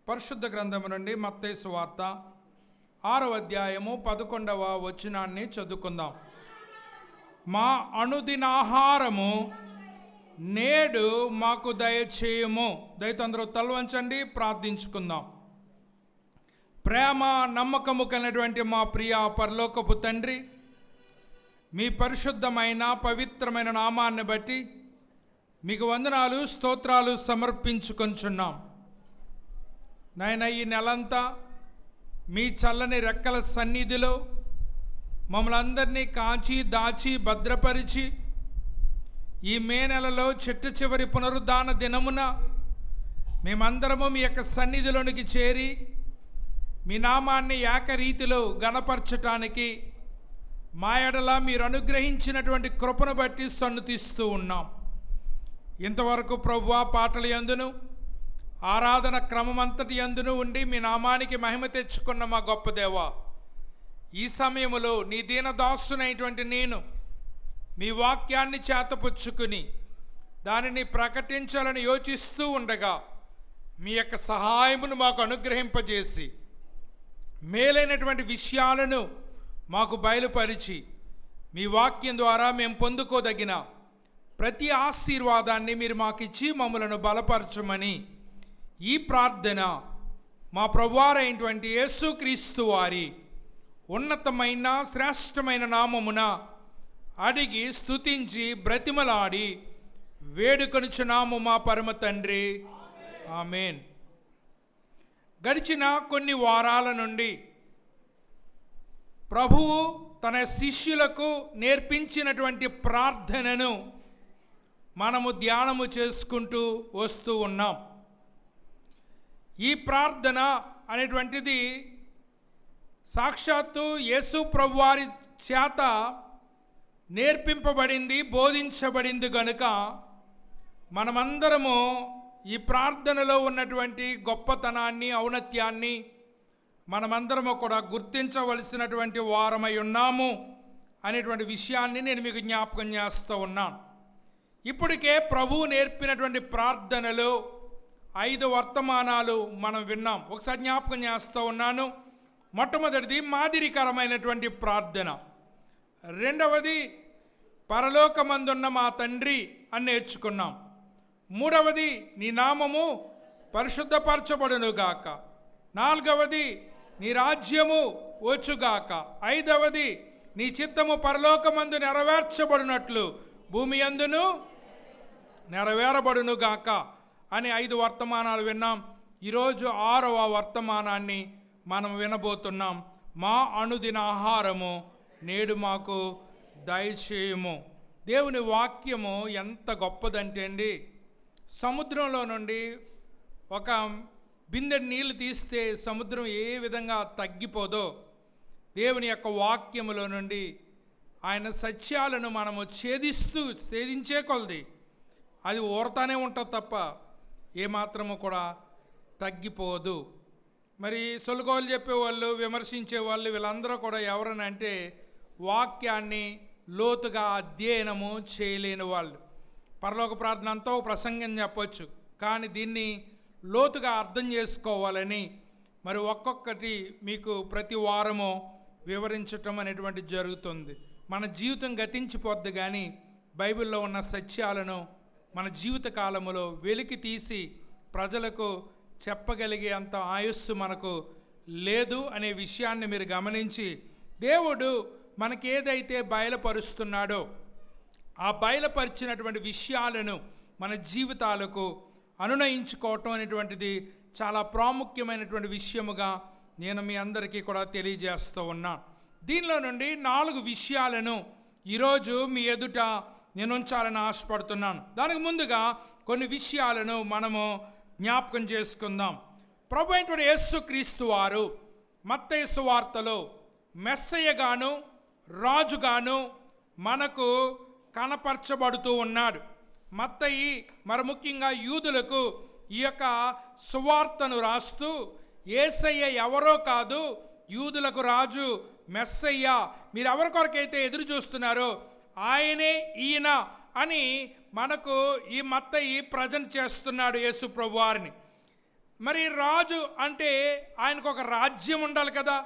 పరిశుద్ధ గ్రంథము నుండి మత్తయి సువార్త 6వ అధ్యాయము 11వ వచనాన్ని చదువుకుందాం. మా అనుదినాహారము నేడు మాకు దయచేయము. దయతో అందరూ తల వంచండి, ప్రార్థించుకుందాం. ప్రేమ నమ్మకము కలిగినటువంటి మా ప్రియ పరలోకపు తండ్రి, మీ పరిశుద్ధమైన పవిత్రమైన నామాన్ని బట్టి మీకు వందనాలు స్తోత్రాలు సమర్పించుకొంచున్నాం. నాయన, ఈ నెలంతా మీ చల్లని రెక్కల సన్నిధిలో మమ్మల్ని అందరినీ కాచి దాచి భద్రపరిచి ఈ మే నెలలో చిట్ట చివరి పునరుద్ధాన దినమున మేమందరము మీ యొక్క సన్నిధిలోనికి చేరి మీ నామాన్ని ఏకరీతిలో గణపరచటానికి మా ఎడల మీరు అనుగ్రహించినటువంటి కృపను బట్టి సన్నుతిస్తూ ఉన్నాం. ఇంతవరకు ప్రభువా పాటల యందును ఆరాధన క్రమమంతటి యందును ఉండి మీ నామానికి మహిమ తెచ్చుకున్న మా గొప్ప దేవా, ఈ సమయంలో నీ దీనదాసునైనటువంటి నేను మీ వాక్యాన్ని చేతపుచ్చుకుని దానిని ప్రకటించాలని యోచిస్తూ ఉండగా మీ యొక్క సహాయమును మాకు అనుగ్రహింపజేసి మేలైనటువంటి విషయాలను మాకు బయలుపరిచి మీ వాక్యం ద్వారా మేము పొందుకోదగిన ప్రతి ఆశీర్వాదాన్ని మీరు మాకిచ్చి మమ్మలను బలపరచమని ఈ ప్రార్థన మా ప్రభువారైనటువంటి యేసుక్రీస్తు వారి ఉన్నతమైన శ్రేష్టమైన నామమున అడిగి స్తుతించి బ్రతిమలాడి వేడుకొనుచున్నాము మా పరమ తండ్రి, ఆమేన్. గడిచిన కొన్ని వారాల నుండి ప్రభువు తన శిష్యులకు నేర్పించినటువంటి ప్రార్థనను మనము ధ్యానము చేసుకుంటూ వస్తూ ఉన్నాం. ఈ ప్రార్థన అనేటువంటిది సాక్షాత్తు యేసు ప్రభువారి చేత నేర్పింపబడింది, బోధించబడింది కనుక మనమందరము ఈ ప్రార్థనలో ఉన్నటువంటి గొప్పతనాన్ని, ఔన్నత్యాన్ని మనమందరము కూడా గుర్తించవలసినటువంటి వారమై ఉన్నాము అనేటువంటి విషయాన్ని నేను మీకు జ్ఞాపకం చేస్తూ ఉన్నాను. ఇప్పటికే ప్రభువు నేర్పినటువంటి ప్రార్థనలో 5 వర్తమానాలు మనం విన్నాం. ఒకసారి జ్ఞాపకం చేస్తూ ఉన్నాను. మొట్టమొదటిది మాదిరికరమైనటువంటి ప్రార్థన, రెండవది పరలోకమందున్న మా తండ్రి అని నేర్చుకున్నాం, మూడవది నీ నామము పరిశుద్ధపరచబడునుగాక, నాలుగవది నీ రాజ్యము వచ్చుగాక, ఐదవది నీ చిత్తము పరలోకమందు నెరవేర్చబడినట్లు భూమి యందును నెరవేరబడునుగాక అని 5 వర్తమానాలు విన్నాం. ఈరోజు 6వ వర్తమానాన్ని మనం వినబోతున్నాం. మా అనుదిన ఆహారము నేడు మాకు దయచేయము. దేవుని వాక్యము ఎంత గొప్పదంటే అండి, సముద్రంలో నుండి ఒక బిందె నీళ్ళు తీస్తే సముద్రం ఏ విధంగా తగ్గిపోదో, దేవుని యొక్క వాక్యములో నుండి ఆయన సత్యాలను మనము ఛేదించే కొలది అది ఊరతానే ఉంటుంది తప్ప ఏమాత్రము కూడా తగ్గిపోదు. మరి సొలుగోలు చెప్పేవాళ్ళు, విమర్శించేవాళ్ళు, వీళ్ళందరూ కూడా ఎవరనంటే వాక్యాన్ని లోతుగా అధ్యయనము చేయలేని వాళ్ళు. పరలోక ప్రార్థన అంతా ప్రసంగం చెప్పొచ్చు, కానీ దీన్ని లోతుగా అర్థం చేసుకోవాలని మరి ఒక్కొక్కటి మీకు ప్రతి వారము వివరించటం అనేటువంటి జరుగుతుంది. మన జీవితం గతించిపోద్ది, కానీ బైబిల్లో ఉన్న సత్యాలను మన జీవిత కాలములో వెలికి తీసి ప్రజలకు చెప్పగలిగే అంత ఆయుస్సు మనకు లేదు అనే విషయాన్ని మీరు గమనించి, దేవుడు మనకి ఏదైతే బయలుపరుస్తున్నాడో ఆ బయలుపరిచినటువంటి విషయాలను మన జీవితాలకు అనునయించుకోవటం అనేటువంటిది చాలా ప్రాముఖ్యమైనటువంటి విషయముగా నేను మీ అందరికీ కూడా తెలియజేస్తూ ఉన్నాను. దీనిలో నుండి 4 విషయాలను ఈరోజు మీ ఎదుట నేను ఉంచాలని ఆశపడుతున్నాను. దానికి ముందుగా కొన్ని విషయాలను మనము జ్ఞాపకం చేసుకుందాం. ప్రభు అయినటువంటి యేసుక్రీస్తు వారు మత్తయి సువార్తలో మెస్సయ్యగాను రాజుగాను మనకు కనపరచబడుతూ ఉన్నాడు. మత్తయి మరి ముఖ్యంగా యూదులకు ఈ యొక్క సువార్తను రాస్తూ యేసయ్య ఎవరో కాదు, యూదులకు రాజు మెస్సయ్య, మీరు ఎవరి కొరకైతే ఎదురు చూస్తున్నారో ఆయనే ఈయన అని మనకు ఈ మత్తయి ప్రజెంట్ చేస్తున్నాడు యేసు ప్రభువారిని. మరి రాజు అంటే ఆయనకు ఒక రాజ్యం ఉండాలి కదా,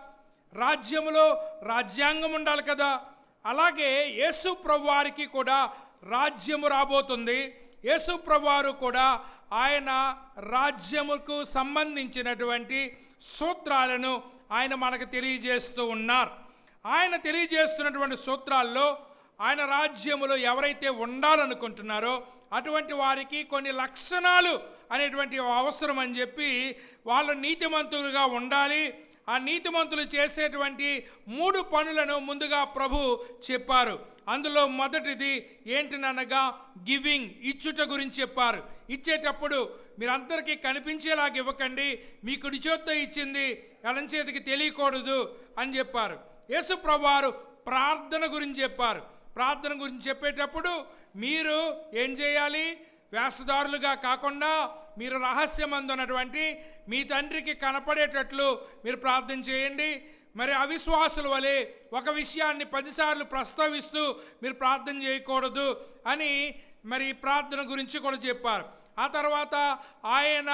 రాజ్యములో రాజ్యాంగం ఉండాలి కదా. అలాగే యేసు ప్రభువారికి కూడా రాజ్యము రాబోతుంది. యేసు ప్రభువారు కూడా ఆయన రాజ్యముకు సంబంధించినటువంటి సూత్రాలను ఆయన మనకు తెలియజేస్తూ ఉన్నారు. ఆయన తెలియజేస్తున్నటువంటి సూత్రాల్లో ఆయన రాజ్యములో ఎవరైతే ఉండాలనుకుంటున్నారో అటువంటి వారికి కొన్ని లక్షణాలు అనేటువంటి అవసరం అని చెప్పి, వాళ్ళు నీతిమంతులుగా ఉండాలి. ఆ నీతిమంతులు చేసేటువంటి 3 పనులను ముందుగా ప్రభు చెప్పారు. అందులో మొదటిది ఏంటనగా గివింగ్, ఇచ్చుట గురించి చెప్పారు. ఇచ్చేటప్పుడు మీరందరికీ కనిపించేలాగా ఇవ్వకండి, మీ కుడి చేత్తో ఇచ్చింది ఎడం చేతికి తెలియకూడదు అని చెప్పారు. యేసు ప్రభువారు ప్రార్థన గురించి చెప్పారు. ప్రార్థన గురించి చెప్పేటప్పుడు మీరు ఏం చేయాలి? వేషధారులుగా కాకుండా మీరు రహస్యమందున్నటువంటి మీ తండ్రికి కనపడేటట్లు మీరు ప్రార్థన చేయండి. మరి అవిశ్వాసుల వలె ఒక విషయాన్ని 10 సార్లు ప్రస్తావిస్తూ మీరు ప్రార్థన చేయకూడదు అని మరి ప్రార్థన గురించి కూడా చెప్పారు. ఆ తర్వాత ఆయన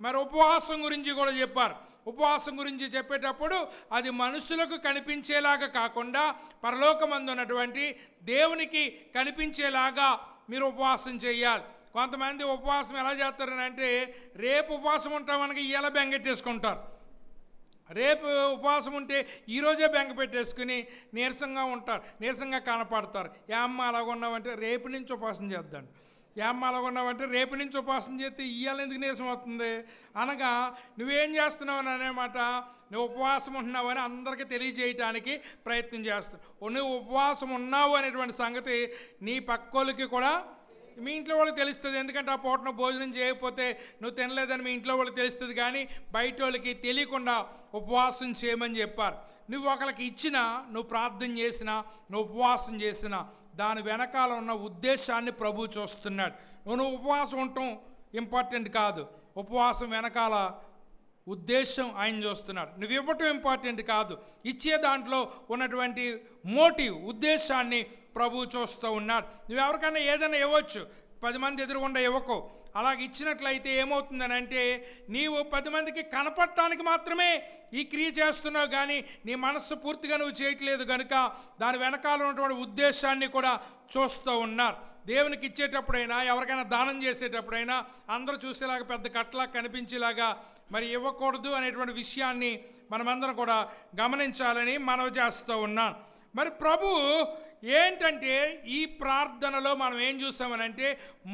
మరి ఉపవాసం గురించి కూడా చెప్పారు. ఉపవాసం గురించి చెప్పేటప్పుడు అది మనుషులకు కనిపించేలాగా కాకుండా పరలోకమందు ఉన్నటువంటి దేవునికి కనిపించేలాగా మీరు ఉపవాసం చేయాలి. కొంతమంది ఉపవాసం ఎలా చేస్తారని అంటే, రేపు ఉపవాసం ఉంటామనగా ఇవాళ బెంగెట్టేసుకుంటారు. రేపు ఉపవాసం ఉంటే ఈరోజే బెంగ పెట్టేసుకుని నీరసంగా ఉంటారు, నీరసంగా కనపడతారు. ఏమ్మ అలాగున్నావంటే రేపు నుంచి ఉపవాసం చేద్దాం, ఏమ్మ అలాగున్నావంటే రేపు నుంచి ఉపవాసం చేస్తే ఇవాళ ఎందుకు నీరసం అవుతుంది అనగా నువ్వేం చేస్తున్నావు అనేమాట. నువ్వు ఉపవాసం ఉంటున్నావు అని అందరికీ తెలియజేయటానికి ప్రయత్నం చేస్తావు. నువ్వు ఉపవాసం ఉన్నావు అనేటువంటి సంగతి నీ పక్కోళ్ళకి కూడా, మీ ఇంట్లో వాళ్ళకి తెలుస్తుంది. ఎందుకంటే ఆ పూటను భోజనం చేయకపోతే నువ్వు తినలేదని మీ ఇంట్లో వాళ్ళకి తెలుస్తుంది. కానీ బయట వాళ్ళకి తెలియకుండా ఉపవాసం చేయమని చెప్పారు. నువ్వు ఒకరికి ఇచ్చినా, నువ్వు ప్రార్థన చేసినా, నువ్వు ఉపవాసం చేసినా దాని వెనకాల ఉన్న ఉద్దేశాన్ని ప్రభు చూస్తున్నాడు. నువ్వు ఉపవాసం ఉండటం ఇంపార్టెంట్ కాదు, ఉపవాసం వెనకాల ఉద్దేశం ఆయన చూస్తున్నాడు. నువ్వు ఇవ్వటం ఇంపార్టెంట్ కాదు, ఇచ్చే దాంట్లో ఉన్నటువంటి మోటివ్, ఉద్దేశాన్ని ప్రభు చూస్తూ ఉన్నాడు. నువ్వు ఎవరికైనా ఏదైనా ఇవ్వచ్చు, 10 మంది ఎదురుగుండా ఇవ్వకు. అలాగ ఇచ్చినట్లయితే ఏమవుతుందని అంటే, నీవు 10 మందికి కనపడటానికి మాత్రమే ఈ క్రియ చేస్తున్నావు, కానీ నీ మనస్సు పూర్తిగా నువ్వు చేయట్లేదు కనుక దాని వెనకాల ఉన్నటువంటి ఉద్దేశాన్ని కూడా చూస్తూ ఉన్నారు. దేవునికి ఇచ్చేటప్పుడైనా, ఎవరికైనా దానం చేసేటప్పుడైనా అందరూ చూసేలాగా పెద్ద కట్టలా కనిపించేలాగా మరి ఇవ్వకూడదు అనేటువంటి విషయాన్ని మనమందరం కూడా గమనించాలని మనవి చేస్తూ ఉన్నాం. మరి ప్రభు ఏంటంటే ఈ ప్రార్థనలో మనం ఏం చూసామనంటే,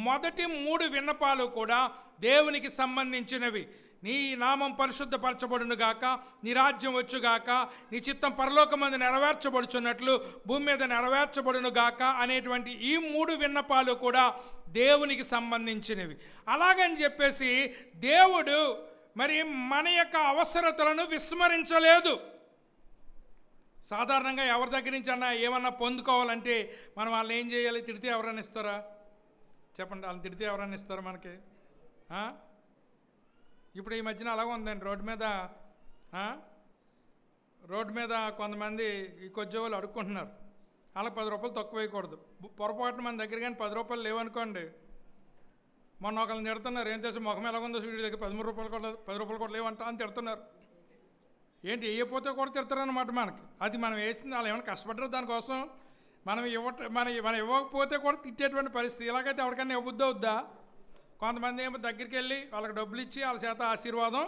మొదటి 3 విన్నపాలు కూడా దేవునికి సంబంధించినవి. నీ నామం పరిశుద్ధపరచబడును గాక, నీ రాజ్యం వచ్చుగాక, నీ చిత్తం పరలోకమందు నెరవేర్చబడుచున్నట్లు భూమి మీద నెరవేర్చబడును గాక అనేటువంటి ఈ 3 విన్నపాలు కూడా దేవునికి సంబంధించినవి. అలాగని చెప్పేసి దేవుడు మరి మన యొక్క అవసరతలను విస్మరించలేదు. సాధారణంగా ఎవరి దగ్గర నుంచి అన్నా ఏమన్నా పొందుకోవాలంటే మనం వాళ్ళని ఏం చేయాలి? తిడితే ఎవరైనా ఇస్తారా? చెప్పండి, వాళ్ళని తిడితే ఎవరైనా ఇస్తారా మనకి? ఇప్పుడు ఈ మధ్యన అలాగే ఉందండి. రోడ్డు మీద కొంతమంది ఈ కొద్దివాళ్ళు అడుక్కుంటున్నారు. అలా 10 రూపాయలు తక్కువ వేయకూడదు. పొరపాటున మన దగ్గర కానీ 10 రూపాయలు లేవనుకోండి, మొన్న ఒకళ్ళని తిడుతున్నారు. ఏం చేసి ముఖం ఎలాగుందో వీడి దగ్గర 13 రూపాయలు కూడా 10 రూపాయలు కూడా లేవంట అని తిడుతున్నారు. ఏంటి, వేయకపోతే కూడా తిడతారన్నమాట మనకి. అది మనం వేసింది, వాళ్ళు ఏమైనా కష్టపడ్డారు దానికోసం? మనం ఇవ్వకపోతే కూడా తిట్టేటువంటి పరిస్థితి. ఇలాగైతే ఎవరికైనా ఇవ్వబుద్ధి అవుద్దా? కొంతమంది ఏమో దగ్గరికి వెళ్ళి వాళ్ళకి డబ్బులు ఇచ్చి వాళ్ళ చేత ఆశీర్వాదం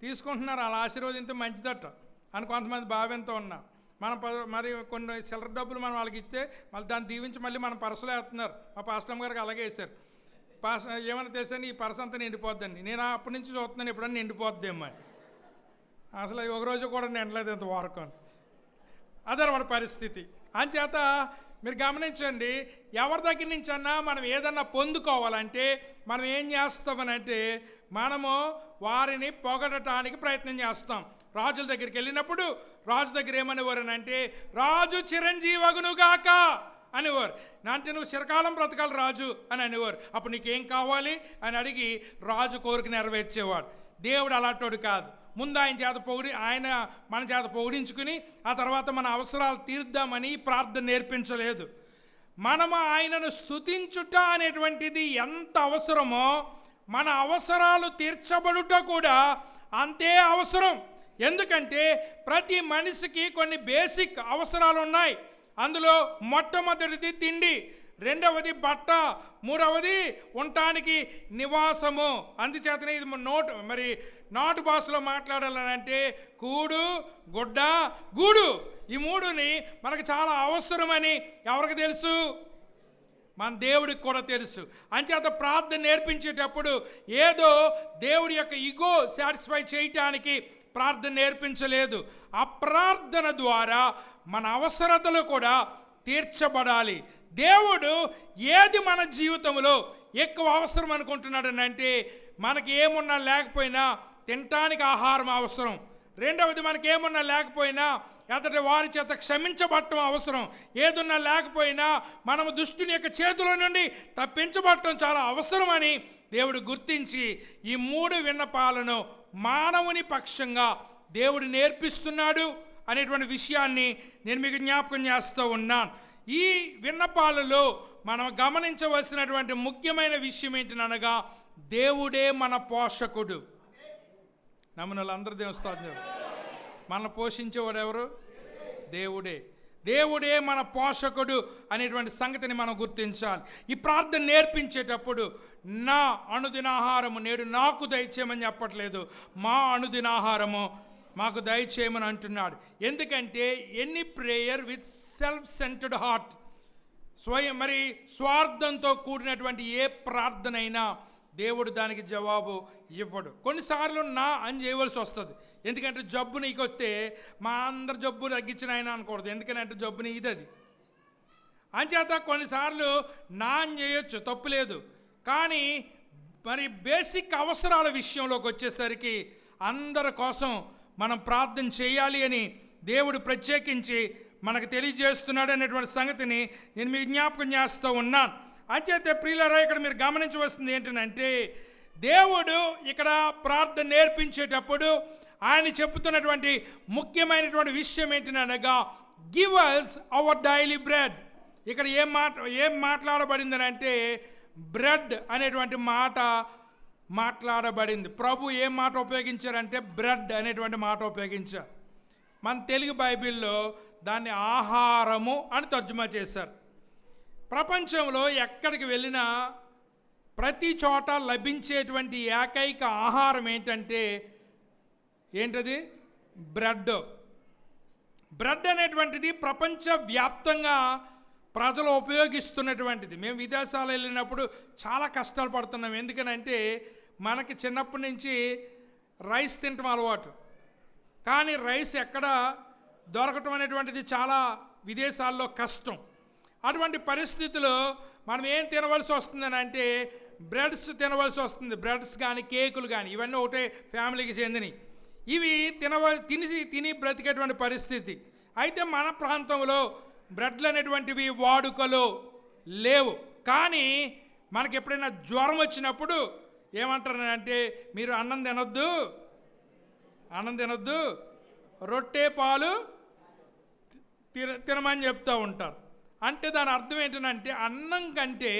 తీసుకుంటున్నారు. వాళ్ళ ఆశీర్వాదింతో మంచిదట అని కొంతమంది భావంతో ఉన్నారు. మనం మరి కొన్ని చిల్లర డబ్బులు మనం వాళ్ళకి ఇస్తే మళ్ళీ దాన్ని దీవించి మళ్ళీ మనం పర్సులో వేస్తున్నారు. మా పాస్టమ్ గారికి అలాగే వేశారు. ఏమైనా తెలిసాను, ఈ పర్స్ అంతా నిండిపోద్దండి. నేను అప్పటి నుంచి చూస్తున్నాను, ఎప్పుడన్నా నిండిపోద్దేమో. అసలు ఒకరోజు కూడా నిండలేదు ఇంత వరకు. అదనమాట పరిస్థితి. అంచేత మీరు గమనించండి, ఎవరి దగ్గర నుంచి అన్నా మనం ఏదన్నా పొందుకోవాలంటే మనం ఏం చేస్తామనంటే, మనము వారిని పొగడటానికి ప్రయత్నం చేస్తాం. రాజుల దగ్గరికి వెళ్ళినప్పుడు రాజు దగ్గర ఏమనేవారనంటే, రాజు చిరంజీవగునుగాక అనేవారు. అంటే నువ్వు చిరకాలం బ్రతకాలి రాజు అని అనేవారు. అప్పుడు నీకేం కావాలి అని అడిగి రాజు కోరిక నెరవేర్చేవాడు. దేవుడు అలాంటోడు కాదు. ముందు ఆయన మన చేత పొగిడించుకుని ఆ తర్వాత మన అవసరాలు తీర్దామని ప్రార్థన నేర్పించలేదు. మనము ఆయనను స్తుతించుట అనేటువంటిది ఎంత అవసరమో మన అవసరాలు తీర్చబడుట కూడా అంతే అవసరం. ఎందుకంటే ప్రతి మనిషికి కొన్ని బేసిక్ అవసరాలు ఉన్నాయి. అందులో మొట్టమొదటిది తిండి, రెండవది బట్ట, మూడవది ఉండటానికి నివాసము. అందుచేతనే ఇది నాటు భాషలో మాట్లాడాలంటే కూడు, గుడ్డ, గూడు, ఈ మూడుని మనకు చాలా అవసరమని ఎవరికి తెలుసు? మన దేవుడికి కూడా తెలుసు. అంచేత ప్రార్థన నేర్పించేటప్పుడు ఏదో దేవుడి యొక్క ఈగో సాటిస్ఫై చేయటానికి ప్రార్థన నేర్పించలేదు. ఆ ప్రార్థన ద్వారా మన అవసరతలు కూడా తీర్చబడాలి. దేవుడు ఏది మన జీవితంలో ఎక్కువ అవసరం అనుకుంటున్నాడు అంటే, మనకి ఏమున్నా లేకపోయినా తినటానికి ఆహారం అవసరం. రెండవది, మనకి ఏమున్నా లేకపోయినా ఎదుటి వారి చేత క్షమించబడటం అవసరం. ఏదున్నా లేకపోయినా మనము దుష్టుని యొక్క చేతుల నుండి తప్పించబడటం చాలా అవసరమని దేవుడు గుర్తించి ఈ 3 విన్నపాలను మానవుని పక్షంగా దేవుడు నేర్పిస్తున్నాడు అనేటువంటి విషయాన్ని నేను మీకు జ్ఞాపకం చేస్తూ ఉన్నాను. ఈ విన్నపాలలో మనం గమనించవలసినటువంటి ముఖ్యమైన విషయం ఏంటనగా, దేవుడే మన పోషకుడు. నమ్మున అందరూ దేవస్థానం మనల్ని పోషించేవాడు ఎవరు? దేవుడే. దేవుడే మన పోషకుడు అనేటువంటి సంగతిని మనం గుర్తించాలి. ఈ ప్రార్థన నేర్పించేటప్పుడు నా అనుదినాహారము నేడు నాకు దయచేయమని చెప్పట్లేదు, మా అనుదినాహారము మాకు దయచేయమని అంటున్నాడు. ఎందుకంటే any prayer with self centred heart, స్వార్థంతో కూడినటువంటి ఏ ప్రార్థన అయినా దేవుడు దానికి జవాబు ఇవ్వడు. కొన్నిసార్లు నా అని చేయవలసి వస్తుంది. ఎందుకంటే జబ్బు నీకు వస్తే మా అందరు జబ్బు తగ్గించిన ఆయన అనకూడదు, ఎందుకంటే జబ్బు నీది అది. అంచేత కొన్నిసార్లు నా అని చేయొచ్చు, తప్పు లేదు. కానీ బేసిక్ అవసరాల విషయంలోకి వచ్చేసరికి అందరి కోసం మనం ప్రార్థన చేయాలి అని దేవుడు ప్రత్యేకించి మనకు తెలియజేస్తున్నాడు అనేటువంటి సంగతిని నేను మీకు జ్ఞాపకం చేస్తూ ఉన్నాను. అంచేతే ప్రియులారా, ఇక్కడ మీరు గమనించవలసింది ఏంటంటే, దేవుడు ఇక్కడ ప్రార్థన నేర్పించేటప్పుడు ఆయన చెప్తున్నటువంటి ముఖ్యమైనటువంటి విషయం ఏంటనగా, give us our daily bread. ఇక్కడ ఏం మాట్లాడబడింది అంటే, బ్రెడ్ అనేటువంటి మాట మాట్లాడబడింది. ప్రభు ఏం మాట ఉపయోగించారంటే బ్రెడ్ అనేటువంటి మాట ఉపయోగించారు. మన తెలుగు బైబిల్లో దాన్ని ఆహారము అని తర్జుమా చేశారు. ప్రపంచంలో ఎక్కడికి వెళ్ళినా ప్రతి చోట లభించేటువంటి ఏకైక ఆహారం ఏంటది? బ్రెడ్. బ్రెడ్ అనేటువంటిది ప్రపంచవ్యాప్తంగా ప్రజలు ఉపయోగిస్తున్నటువంటిది. మేము విదేశాలు వెళ్ళినప్పుడు చాలా కష్టాలు పడుతున్నాం. ఎందుకనంటే మనకి చిన్నప్పటి నుంచి రైస్ తినటం అలవాటు, కానీ రైస్ ఎక్కడ దొరకటం అనేటువంటిది చాలా విదేశాల్లో కష్టం. అటువంటి పరిస్థితుల్లో మనం ఏం తినవలసి వస్తుందని అంటే బ్రెడ్స్ తినవలసి వస్తుంది. బ్రెడ్స్ కానీ కేకులు కానీ ఇవన్నీ ఒకటే ఫ్యామిలీకి చెందినవి. ఇవి తిని బ్రతికేటువంటి పరిస్థితి. అయితే మన ప్రాంతంలో బ్రెడ్లు అనేటువంటివి వాడుకలో లేవు. కానీ మనకి ఎప్పుడైనా జ్వరం వచ్చినప్పుడు ఏమంటారంటే, మీరు అన్నం తినొద్దు, రొట్టె పాలు తినమని చెప్తూ ఉంటారు. అంటే దాని అర్థం ఏంటంటే, అన్నం కంటే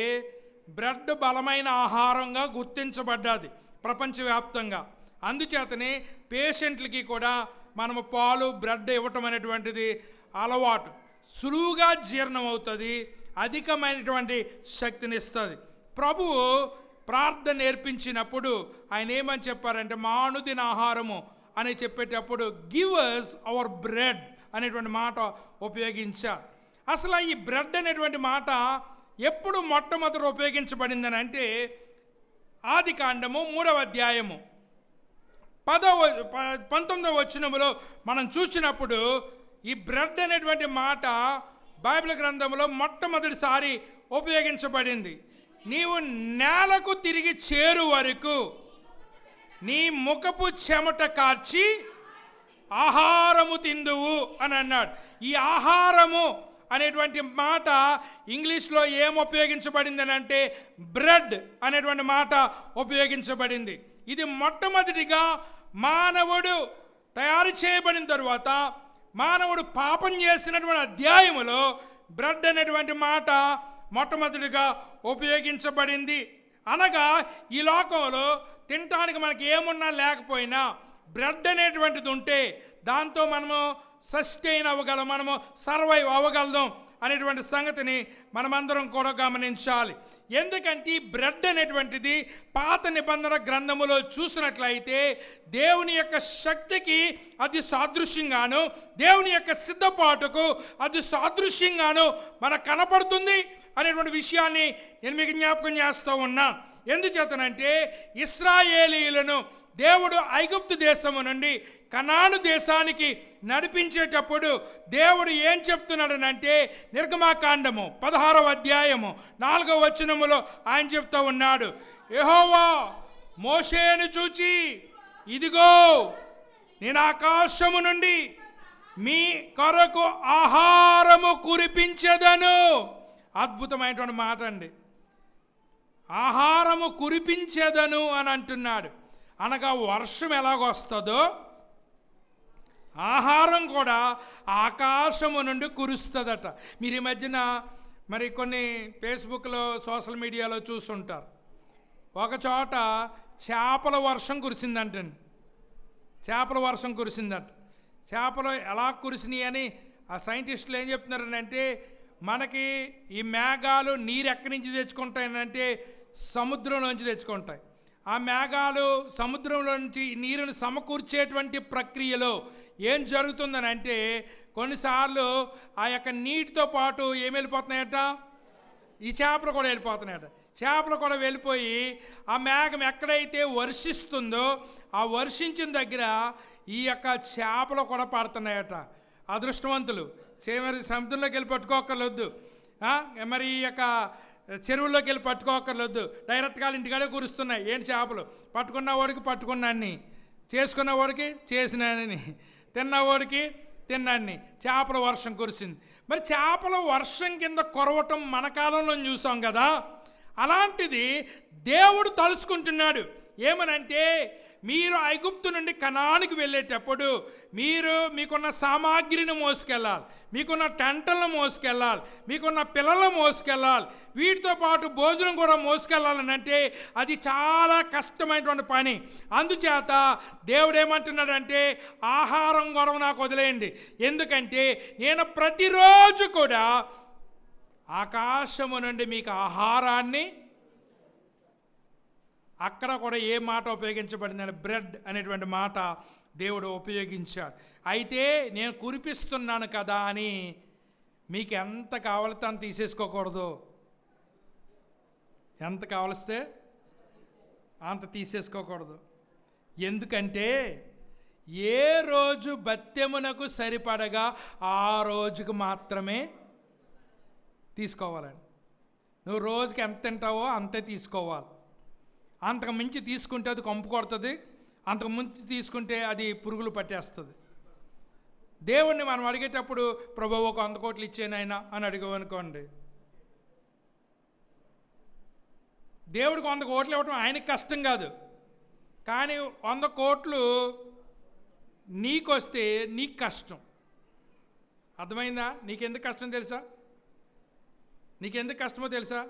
బ్రెడ్ బలమైన ఆహారంగా గుర్తించబడ్డది ప్రపంచవ్యాప్తంగా. అందుచేతనే పేషెంట్లకి కూడా మనము పాలు బ్రెడ్ ఇవ్వటం అనేటువంటిది అలవాటు. సులువుగా జీర్ణం అవుతుంది, అధికమైనటువంటి శక్తిని ఇస్తుంది. ప్రభువు ప్రార్థన నేర్పించినప్పుడు ఆయన ఏమని చెప్పారంటే, మా అనుదిన ఆహారము అని చెప్పేటప్పుడు గివ్ us our bread అనేటువంటి మాట ఉపయోగించారు. అసలు ఈ బ్రెడ్ అనేటువంటి మాట ఎప్పుడు మొట్టమొదట ఉపయోగించబడిందని అంటే, ఆదికాండము 3వ అధ్యాయము 19వ వచనములో మనం చూసినప్పుడు ఈ బ్రెడ్ అనేటువంటి మాట బైబిల్ గ్రంథంలో మొట్టమొదటిసారి ఉపయోగించబడింది. నీవు నేలకు తిరిగి చేరు వరకు నీ ముఖపు చెమట కార్చి ఆహారము తిందువు అని అన్నాడు. ఈ ఆహారము అనేటువంటి మాట ఇంగ్లీష్లో ఏం ఉపయోగించబడింది అని అంటే బ్రెడ్ అనేటువంటి మాట ఉపయోగించబడింది. ఇది మొట్టమొదటిగా మానవుడు తయారు చేయబడిన తరువాత మానవుడు పాపం చేసినటువంటి అధ్యాయములో బ్రెడ్ అనేటువంటి మాట మొట్టమొదటిగా ఉపయోగించబడింది. అనగా ఈ లోకంలో తినటానికి మనకి ఏమున్నా లేకపోయినా బ్రెడ్ అనేటువంటిది ఉంటే దాంతో మనము సస్టైన్ అవ్వగలం, మనము సర్వైవ్ అవ్వగలం అనేటువంటి సంగతిని మనమందరం కూడా గమనించాలి. ఎందుకంటే ఈ బ్రెడ్ అనేటువంటిది పాత నిబంధన గ్రంథములో చూసినట్లయితే దేవుని యొక్క శక్తికి అది సాదృశ్యంగాను, దేవుని యొక్క సిద్ధపాటుకు అది సాదృశ్యంగాను మనకు కనపడుతుంది అనేటువంటి విషయాన్ని నేను మీకు జ్ఞాపకం చేస్తూ ఉన్నాను. ఎందుచేతనంటే ఇశ్రాయేలీయులను దేవుడు ఐగుప్తు దేశము నుండి కనాను దేశానికి నడిపించేటప్పుడు దేవుడు ఏం చెప్తున్నాడనంటే నిర్గమాకాండము 16వ అధ్యాయము 4వ వచనములో ఆయన చెప్తూ ఉన్నాడు, యెహోవా మోషేను చూచి, ఇదిగో నేను ఆకాశము నుండి మీ కొరకు ఆహారము కురిపించెదను. అద్భుతమైనటువంటి మాట అండి. ఆహారము కురిపించేదను అని అంటున్నాడు. అనగా వర్షం ఎలాగొస్తుందో ఆహారం కూడా ఆకాశము నుండి కురుస్తుందట. మీరు ఈ మధ్యన మరి కొన్ని ఫేస్బుక్లో సోషల్ మీడియాలో చూస్తుంటారు, ఒక చోట చేపల వర్షం కురిసిందంటండి. చేపల వర్షం కురిసిందట. చేపలు ఎలా కురిసినాయి అని ఆ సైంటిస్టులు ఏం చెప్తున్నారంటే, మనకి ఈ మేఘాలు నీరు ఎక్కడి నుంచి తెచ్చుకుంటాయనంటే సముద్రంలోంచి తెచ్చుకుంటాయి. ఆ మేఘాలు సముద్రంలో నుంచి నీరుని సమకూర్చేటువంటి ప్రక్రియలో ఏం జరుగుతుందని అంటే కొన్నిసార్లు ఆ యొక్క నీటితో పాటు ఏమి వెళ్ళిపోతున్నాయట, ఈ చేపలు కూడా వెళ్ళిపోతున్నాయట. చేపలు కూడా వెళ్ళిపోయి ఆ మేఘం ఎక్కడైతే వర్షిస్తుందో ఆ వర్షించిన దగ్గర ఈ యొక్క చేపలు కూడా పడుతున్నాయట. అదృష్టవంతులు. మరి సముద్రంలోకి వెళ్ళి పట్టుకోకర్లేదు, మరి ఈ యొక్క చెరువుల్లోకి వెళ్ళి పట్టుకోకర్లేదు, డైరెక్ట్గా ఇంటికాడే కురుస్తున్నాయి. ఏంటి చేపలు? పట్టుకున్న వాడికి పట్టుకున్నాన్ని, చేసుకున్న వాడికి చేసినానని, తిన్నవాడికి తిన్నాన్ని. చేపల వర్షం కురిసింది. మరి చేపల వర్షం కింద కొరవటం మన కాలంలో చూసాం కదా. అలాంటిది దేవుడు తలుసుకుంటున్నాడు. ఏమనంటే, మీరు ఐగుప్తు నుండి కనానికి వెళ్ళేటప్పుడు మీకున్న సామాగ్రిని మోసుకెళ్ళాలి, మీకున్న టెంటలను మోసుకెళ్ళాలి, మీకున్న పిల్లలను మోసుకెళ్ళాలి, వీటితో పాటు భోజనం కూడా మోసుకెళ్ళాలని అంటే అది చాలా కష్టమైనటువంటి పని. అందుచేత దేవుడు ఏమంటున్నాడంటే, ఆహారం గొడవ నాకు వదిలేయండి, ఎందుకంటే నేను ప్రతిరోజు కూడా ఆకాశము నుండి మీకు ఆహారాన్ని, అక్కడ కూడా ఏ మాట ఉపయోగించబడిందంటే బ్రెడ్ అనేటువంటి మాట దేవుడు ఉపయోగించాడు. అయితే నేను కురిపిస్తున్నాను కదా అని మీకు ఎంత కావాలితే అంత తీసేసుకోకూడదు. ఎంత కావలిస్తే అంత తీసేసుకోకూడదు. ఎందుకంటే ఏ రోజు బత్తెమునకు సరిపడగా ఆ రోజుకు మాత్రమే తీసుకోవాలండి. నువ్వు రోజుకి ఎంత తింటావో అంతే తీసుకోవాలి. అంతకు మించి తీసుకుంటే అది కంపు కొడుతుంది, అంతకు మించి తీసుకుంటే అది పురుగులు పట్టేస్తుంది. దేవుణ్ణి మనం అడిగేటప్పుడు ప్రభు ఒక 100 కోట్లు ఇచ్చేనైనా అని అడిగామనుకోండి, దేవుడికి 100 కోట్లు ఇవ్వటం ఆయనకి కష్టం కాదు. కానీ 100 కోట్లు నీకొస్తే నీకు కష్టం. అర్థమైందా? నీకెందుకు కష్టం తెలుసా? నీకెందుకు కష్టమో తెలుసా?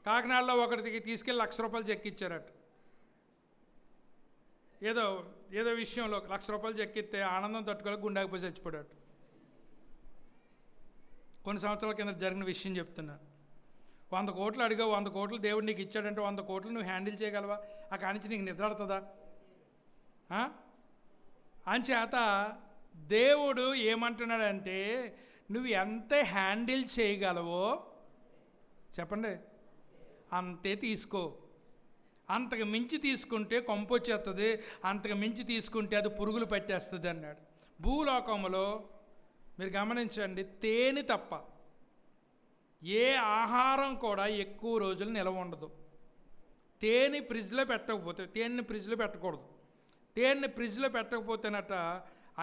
కాకినాడలో ఒకరికి తీసుకెళ్ళి ₹1,00,000 చెక్ ఇచ్చారట. ఏదో విషయంలో ₹1,00,000 చెక్ ఇస్తే ఆనందం తట్టుకోలేక గుండెకి చచ్చిపోయాడు. కొన్ని సంవత్సరాల కింద జరిగిన విషయం చెప్తున్నా. 100 కోట్లు అడిగావు, 100 కోట్లు దేవుడు నీకు ఇచ్చాడంటే 100 కోట్లు నువ్వు హ్యాండిల్ చేయగలవా? ఆ కానించి నీకు నిద్రాడుతుందా? అంచేత దేవుడు ఏమంటున్నాడంటే, నువ్వు ఎంత హ్యాండిల్ చేయగలవో చెప్పండి, అంతే తీసుకో. అంతకు మించి తీసుకుంటే కొంపు వచ్చేస్తుంది, అంతకు మించి తీసుకుంటే అది పురుగులు పట్టేస్తుంది అన్నాడు. భూలోకంలో మీరు గమనించండి, తేనె తప్ప ఏ ఆహారం కూడా ఎక్కువ రోజులు నిలవ ఉండదు. తేనె ఫ్రిడ్జ్లో పెట్టకపోతే, తేనెని ఫ్రిడ్జ్లో పెట్టకూడదు. తేనెని ఫ్రిడ్జ్లో పెట్టకపోతేనట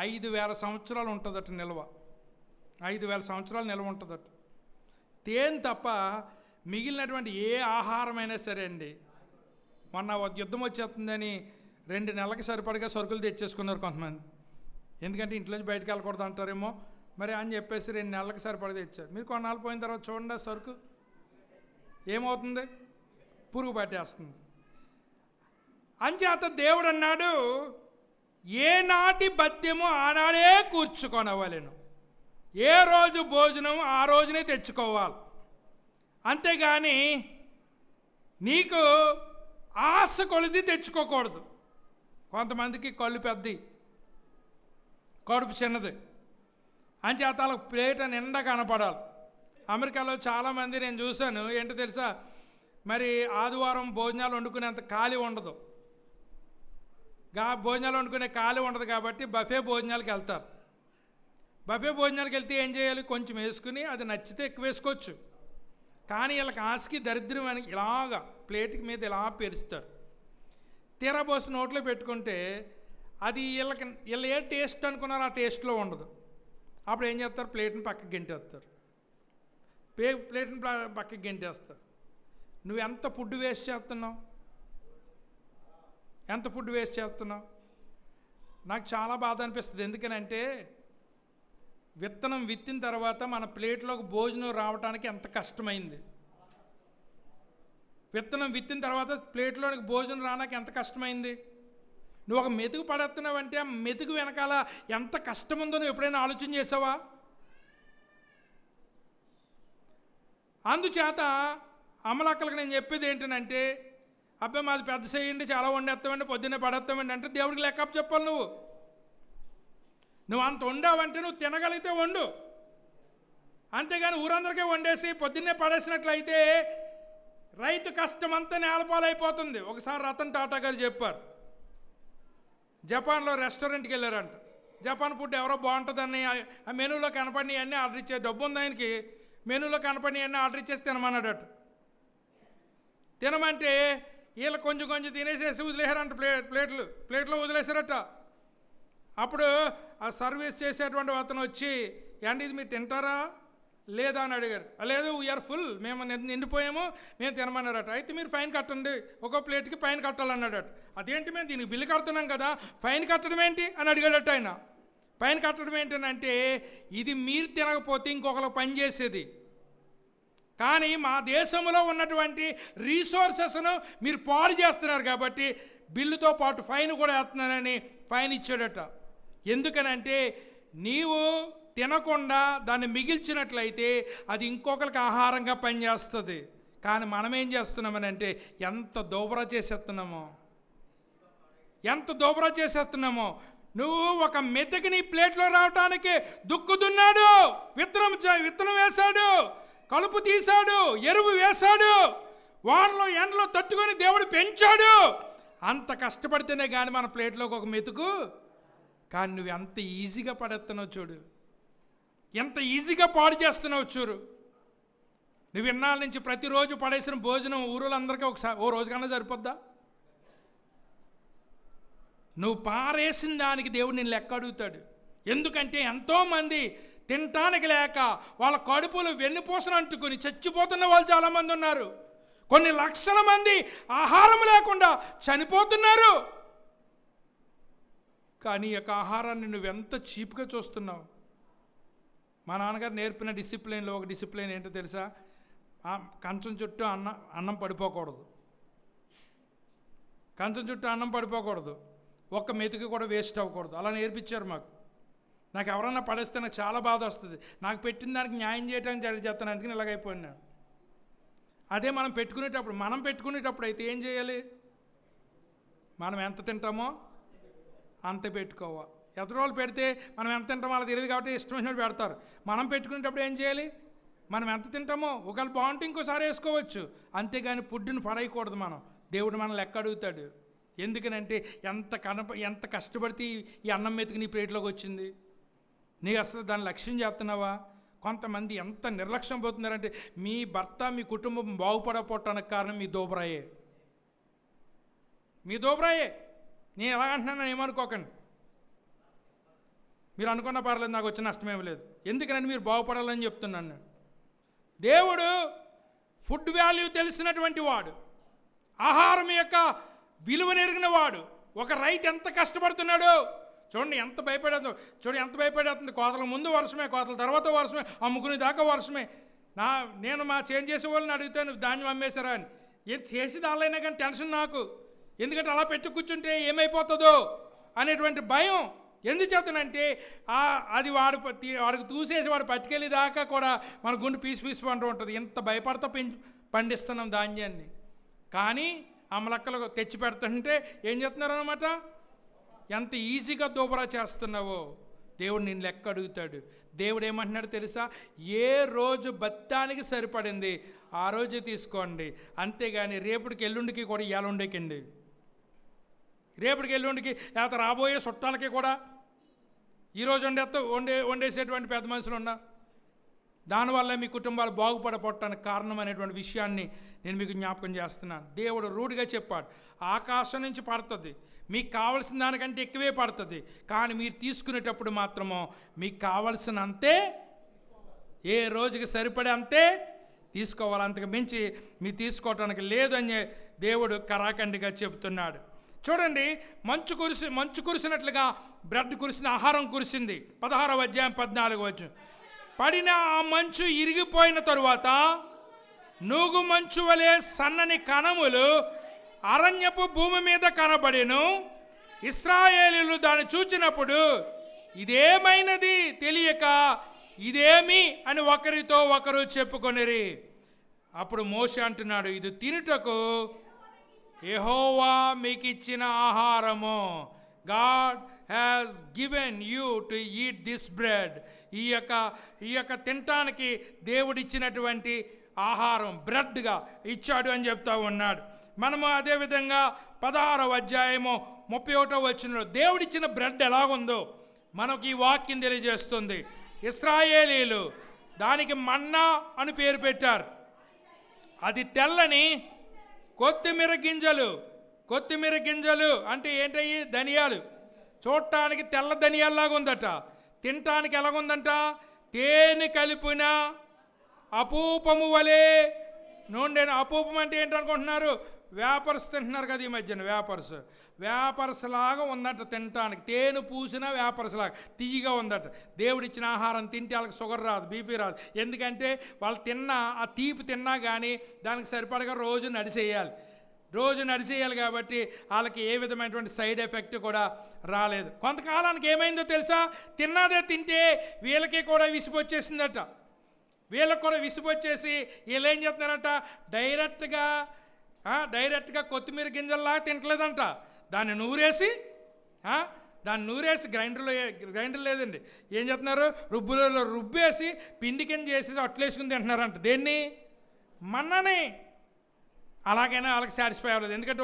5,000 సంవత్సరాలు ఉంటుందట నిల్వ. 5,000 సంవత్సరాలు నిల్వ ఉంటుందట. తేనె తప్ప మిగిలినటువంటి ఏ ఆహారమైనా సరే అండి. మొన్న యుద్ధం వచ్చేస్తుందని 2 నెలలకు సరిపడగా సరుకులు తెచ్చేసుకున్నారు కొంతమంది. ఎందుకంటే ఇంట్లోంచి బయటకు వెళ్ళకూడదు అంటారేమో మరి అని చెప్పేసి 2 నెలలకు సరిపడగా తెచ్చారు. మీరు కొన్నాళ్ళు పోయిన తర్వాత చూడండి, సరుకు ఏమవుతుంది? పురుగు పట్టేస్తుంది. అంచేత దేవుడు అన్నాడు, ఏనాటి భత్యము ఆనాడే కూర్చుకొనవలెను. ఏ రోజు భోజనం ఆ రోజునే తెచ్చుకోవాలి, అంతేగాని నీకు ఆశ కొలిది తెచ్చుకోకూడదు. కొంతమందికి కళ్ళు పెద్దది, కడుపు చిన్నది, అంచేత వాళ్ళకి ప్లేట్ నిండా కనపడాలి. అమెరికాలో చాలామంది నేను చూశాను, ఏంటో తెలుసా, మరి ఆదివారం భోజనాలు వండుకునేంత ఖాళీ ఉండదు. భోజనాలు వండుకునే ఖాళీ ఉండదు కాబట్టి బఫే భోజనాలకు వెళ్తారు. బఫే భోజనాలకు వెళ్తే ఏం చేయాలి, కొంచెం వేసుకుని అది నచ్చితే ఎక్కువ వేసుకోవచ్చు. కానీ వీళ్ళకి ఆశకి దరిద్రం అని ఇలాగా ప్లేట్కి మీద ఇలా పేరుస్తారు. తీరబోసి నోట్లో పెట్టుకుంటే అది వీళ్ళు ఏ టేస్ట్ అనుకున్నారో ఆ టేస్ట్లో ఉండదు. అప్పుడు ఏం చేస్తారు, ప్లేట్ని పక్కకి గెంటేస్తారు. ప్లేట్ని పక్కకి గెంటేస్తారు. నువ్వు ఎంత ఫుడ్ వేస్ట్ చేస్తున్నావు, ఎంత ఫుడ్ వేస్ట్ చేస్తున్నావు. నాకు చాలా బాధ అనిపిస్తుంది. ఎందుకనంటే విత్తనం విత్తిన తర్వాత మన ప్లేట్లోకి భోజనం రావడానికి ఎంత కష్టమైంది. విత్తనం విత్తిన తర్వాత ప్లేట్లోనికి భోజనం రావడానికి ఎంత కష్టమైంది. నువ్వు ఒక మెతుకు పడేస్తున్నావంటే ఆ మెతుకు వెనకాల ఎంత కష్టం ఉందో నువ్వు ఎప్పుడైనా ఆలోచన చేసావా? అందుచేత అమలక్కలకు నేను చెప్పేది ఏంటంటే, అబ్బాయి మాది పెద్ద చేయండి, చాలా వండేస్తామండి, పొద్దున్నే పడేస్తామండి అంటే దేవుడికి లెక్కప్ చెప్పాలి. నువ్వు అంత వండావంటే నువ్వు తినగలిగితే వండు, అంతేగాని ఊరందరికీ వండేసి పొద్దున్నే పడేసినట్లయితే రైతు కష్టం అంతా నేలపాలైపోతుంది. ఒకసారి రతన్ టాటా గారు చెప్పారు, జపాన్లో రెస్టారెంట్కి వెళ్ళారంట. జపాన్ ఫుడ్ ఎవరో బాగుంటుందని ఆ మెనూలో కనపడినవి అన్నీ ఆర్డర్ ఇచ్చే డబ్బు ఉంది ఆయనకి. మెనూలో కనపడినవి అన్నీ ఆర్డర్ ఇచ్చేసి తినమన్నాడట. తినమంటే వీళ్ళు కొంచెం కొంచెం తినేసేసి వదిలేశారంట, ప్లేట్లో వదిలేశారట. అప్పుడు ఆ సర్వీస్ చేసేటువంటి అతను వచ్చి, ఏంటి ఇది మీరు తింటారా లేదా అని అడిగారు. లేదు, వీఆర్ ఫుల్, మేము నిండిపోయాము, మేము తినమన్నారట. అయితే మీరు ఫైన్ కట్టండి, ఒక్కో ప్లేట్కి ఫైన్ కట్టాలన్నాడట. అదేంటి, మేము దీనికి బిల్లు కడుతున్నాం కదా, ఫైన్ కట్టడం ఏంటి అని అడిగాడట ఆయన. ఫైన్ కట్టడం ఏంటంటే, ఇది మీరు తినకపోతే ఇంకొకరికి పని చేసేది, కానీ మా దేశంలో ఉన్నటువంటి రీసోర్సెస్ను మీరు పాడు చేస్తున్నారు కాబట్టి బిల్లుతో పాటు ఫైన్ కూడా వేస్తున్నానని ఫైన్ ఇచ్చాడట. ఎందుకనంటే నీవు తినకుండా దాన్ని మిగిల్చినట్లయితే అది ఇంకొకరికి ఆహారంగా పనిచేస్తుంది. కానీ మనం ఏం చేస్తున్నామనంటే ఎంత దోబరా చేసేస్తున్నామో. నువ్వు ఒక మెతుకు నీ ప్లేట్లో రావటానికి దుక్కుదున్నాడు, విత్తనం వేశాడు, కలుపు తీశాడు, ఎరువు వేశాడు, వానలో ఎండలో తట్టుకొని దేవుడు పెంచాడు. అంత కష్టపడితేనే కానీ మన ప్లేట్లోకి ఒక మెతుకు. కానీ నువ్వు ఎంత ఈజీగా పడేస్తున్నావు చూడు, ఎంత ఈజీగా పాడు చేస్తున్నావు చూడు. నువ్వు ఇన్నాళ్ళ నుంచి ప్రతిరోజు పడేసిన భోజనం ఊరులందరికీ ఓ రోజు కన్నా సరిపోద్దా? నువ్వు పారేసిన దానికి దేవుడు నేను లెక్క అడుగుతాడు. ఎందుకంటే ఎంతోమంది తినటానికి లేక వాళ్ళ కడుపులు వెన్నుపూసను అంటుకుని చచ్చిపోతున్న వాళ్ళు చాలామంది ఉన్నారు. కొన్ని లక్షల మంది ఆహారం లేకుండా చనిపోతున్నారు. కానీ ఈ యొక్క ఆహారాన్ని నువ్వెంత చీప్గా చూస్తున్నావు. మా నాన్నగారు నేర్పిన డిసిప్లిన్లో ఒక డిసిప్లిన్ ఏంటో తెలుసా? కంచం చుట్టూ అన్నం పడిపోకూడదు. కంచం చుట్టూ అన్నం పడిపోకూడదు, ఒక్క మెతుకు కూడా వేస్ట్ అవ్వకూడదు. అలా నేర్పించారు మాకు. నాకు ఎవరన్నా పడేస్తే నాకు చాలా బాధ వస్తుంది. నాకు పెట్టిన దానికి న్యాయం చేయడానికి చేస్తాను, అందుకని ఇలాగైపోయాను నేను. అదే మనం పెట్టుకునేటప్పుడు అయితే ఏం చేయాలి? మనం ఎంత తింటామో అంత పెట్టుకోవాలి. ఎదురోళ్ళు పెడితే మనం ఎంత తింటామో వాళ్ళకి తెలియదు కాబట్టి ఇష్టమైనట్టు పెడతారు. మనం పెట్టుకునేటప్పుడు ఏం చేయాలి? మనం ఎంత తింటామో ఒకవేళ బాగుంటే ఇంకోసారి వేసుకోవచ్చు, అంతేగాని ఫుడ్ని పడేయకూడదు. దేవుడు మన లెక్క అడుగుతాడు. ఎందుకనంటే ఎంత కష్టపడితే ఈ అన్నం మెతుకు నీ ప్లేట్లోకి వచ్చింది, నీ అసలు దాన్ని లక్ష్యం చేస్తున్నావా? కొంతమంది ఎంత నిర్లక్ష్యం పోతున్నారంటే మీ భర్త మీ కుటుంబం బాగుపడపోవటానికి కారణం మీ దోబరాయే. నేను ఎలాగంటున్నాను ఏమనుకోకండి, మీరు అనుకున్న పర్లేదు, నాకు వచ్చిన నష్టమేమి లేదు. ఎందుకనంటే మీరు బాగుపడాలని చెప్తున్నాను నేను. దేవుడు ఫుడ్ వాల్యూ తెలిసినటువంటి వాడు, ఆహారం యొక్క విలువ నెరిగిన వాడు. ఒక రైతు ఎంత కష్టపడుతున్నాడు చూడండి, ఎంత భయపడేస్తుంది. కోతల ముందు వర్షమే, కోతల తర్వాత వర్షమే, అమ్ముకునే దాకా వర్షమే. నేను మా చేంజ్ చేసే వాళ్ళని అడుగుతాను, ధాన్యం అమ్మేశారా అని. ఏం చేసేది వాళ్ళైనా కానీ టెన్షన్ నాకు, ఎందుకంటే అలా పెట్టి కూర్చుంటే ఏమైపోతుందో అనేటువంటి భయం. ఎందుచేతనంటే అది వాడికి చూసేసి వాడు పట్టుకెళ్ళేదాకా కూడా మన గుండె పీసు పంటూ ఉంటుంది. ఇంత భయపడతా పండిస్తున్నాం ధాన్యాన్ని. కానీ అమ్మలక్కలు తెచ్చి పెడుతుంటే ఏం చేస్తున్నారు అనమాట, ఎంత ఈజీగా దూబరా చేస్తున్నావో దేవుడు నిన్ను లెక్క అడుగుతాడు. దేవుడు ఏమంటున్నాడు తెలుసా, ఏ రోజు బత్తానికి సరిపడింది ఆ రోజే తీసుకోండి, అంతేగాని రేపటికి ఎల్లుండికి కూడా ఇవాళ ఉండేకండి. రేపటికి ఎల్లుండికి లేకపోతే రాబోయే చుట్టాలకి కూడా ఈరోజు వండేసేటువంటి పెద్ద మనుషులు ఉన్నారు. దానివల్ల మీ కుటుంబాలు బాగుపడపోవటానికి కారణం అనేటువంటి విషయాన్ని నేను మీకు జ్ఞాపకం చేస్తున్నాను. దేవుడు రూఢిగా చెప్పాడు, ఆకాశం నుంచి పడుతుంది, మీకు కావలసిన దానికంటే ఎక్కువే పడుతుంది, కానీ మీరు తీసుకునేటప్పుడు మాత్రమో మీకు కావలసినంతే, ఏ రోజుకి సరిపడే అంతే తీసుకోవాలి, అంతకు మించి మీరు తీసుకోవటానికి లేదని దేవుడు కరాఖండిగా చెబుతున్నాడు. చూడండి, మంచు కురిసినట్లుగా బ్రెడ్ కురిసిన, ఆహారం కురిసింది. 16వ అధ్యాయం 14వ వచనం, పడిన ఆ మంచు ఇరిగిపోయిన తరువాత నూగు మంచు వలె సన్నని కణములు అరణ్యపు భూమి మీద కనబడెను. ఇశ్రాయేలీయులు దాన్ని చూచినప్పుడు ఇదేమైనది తెలియక ఇదేమి అని ఒకరితో ఒకరు చెప్పుకొనిరి. అప్పుడు మోషే అంటున్నాడు, ఇది తినుటకు యెహోవా మీకు ఇచ్చిన ఆహారము. God has given you to eat this bread. ఈ యొక్క తినటానికి దేవుడిచ్చినటువంటి ఆహారం బ్రెడ్గా ఇచ్చాడు అని చెప్తా ఉన్నాడు. మనము అదేవిధంగా 16వ అధ్యాయము 31వ వచనంలో దేవుడిచ్చిన బ్రెడ్ ఎలాగుందో మనకి ఈ వాక్యం తెలియజేస్తుంది. ఇశ్రాయేలీయులు దానికి మన్నా అని పేరు పెట్టారు. అది తెల్లని కొత్తిమీర గింజలు అంటే ఏంటయ్యి, ధనియాలు. చూడటానికి తెల్ల ధనియాల్లాగా ఉందట, తినటానికి ఎలాగుందంట, తేనె కలిపిన అపూపము వలె నూనె. అపూపం అంటే ఏంటనుకుంటున్నారు, వేపర్స్ తింటున్నారు కదా ఈ మధ్యన, వేపర్స్ లాగా ఉందట తినటానికి, తేనె పూసిన వేపర్స్ లాగా తీయగా ఉందట. దేవుడిచ్చిన ఆహారం తింటే వాళ్ళకి షుగర్ రాదు, బీపీ రాదు. ఎందుకంటే వాళ్ళు ఆ తీపి తిన్నా కానీ దానికి సరిపడగా రోజు నడిచేయాలి కాబట్టి వాళ్ళకి ఏ విధమైనటువంటి సైడ్ ఎఫెక్ట్ కూడా రాలేదు. కొంతకాలానికి ఏమైందో తెలుసా, తింటే వీళ్ళకి కూడా విసిగొచ్చేసిందట. వీళ్ళకి కూడా విసిగొచ్చేసి వీళ్ళు ఏం చేస్తున్నారంట, డైరెక్ట్గా కొత్తిమీర గింజల్లాగా తింటలేదంట, దాన్ని నూరేసి గ్రైండర్ లేదండి, ఏం చేస్తున్నారు, రుబ్బేసి పిండి కింద చేసేసి అట్లేసుకుని తింటున్నారంట. దేన్ని, మన్నని. అలాగైనా వాళ్ళకి సాటిస్ఫై అవ్వలేదు. ఎందుకంటే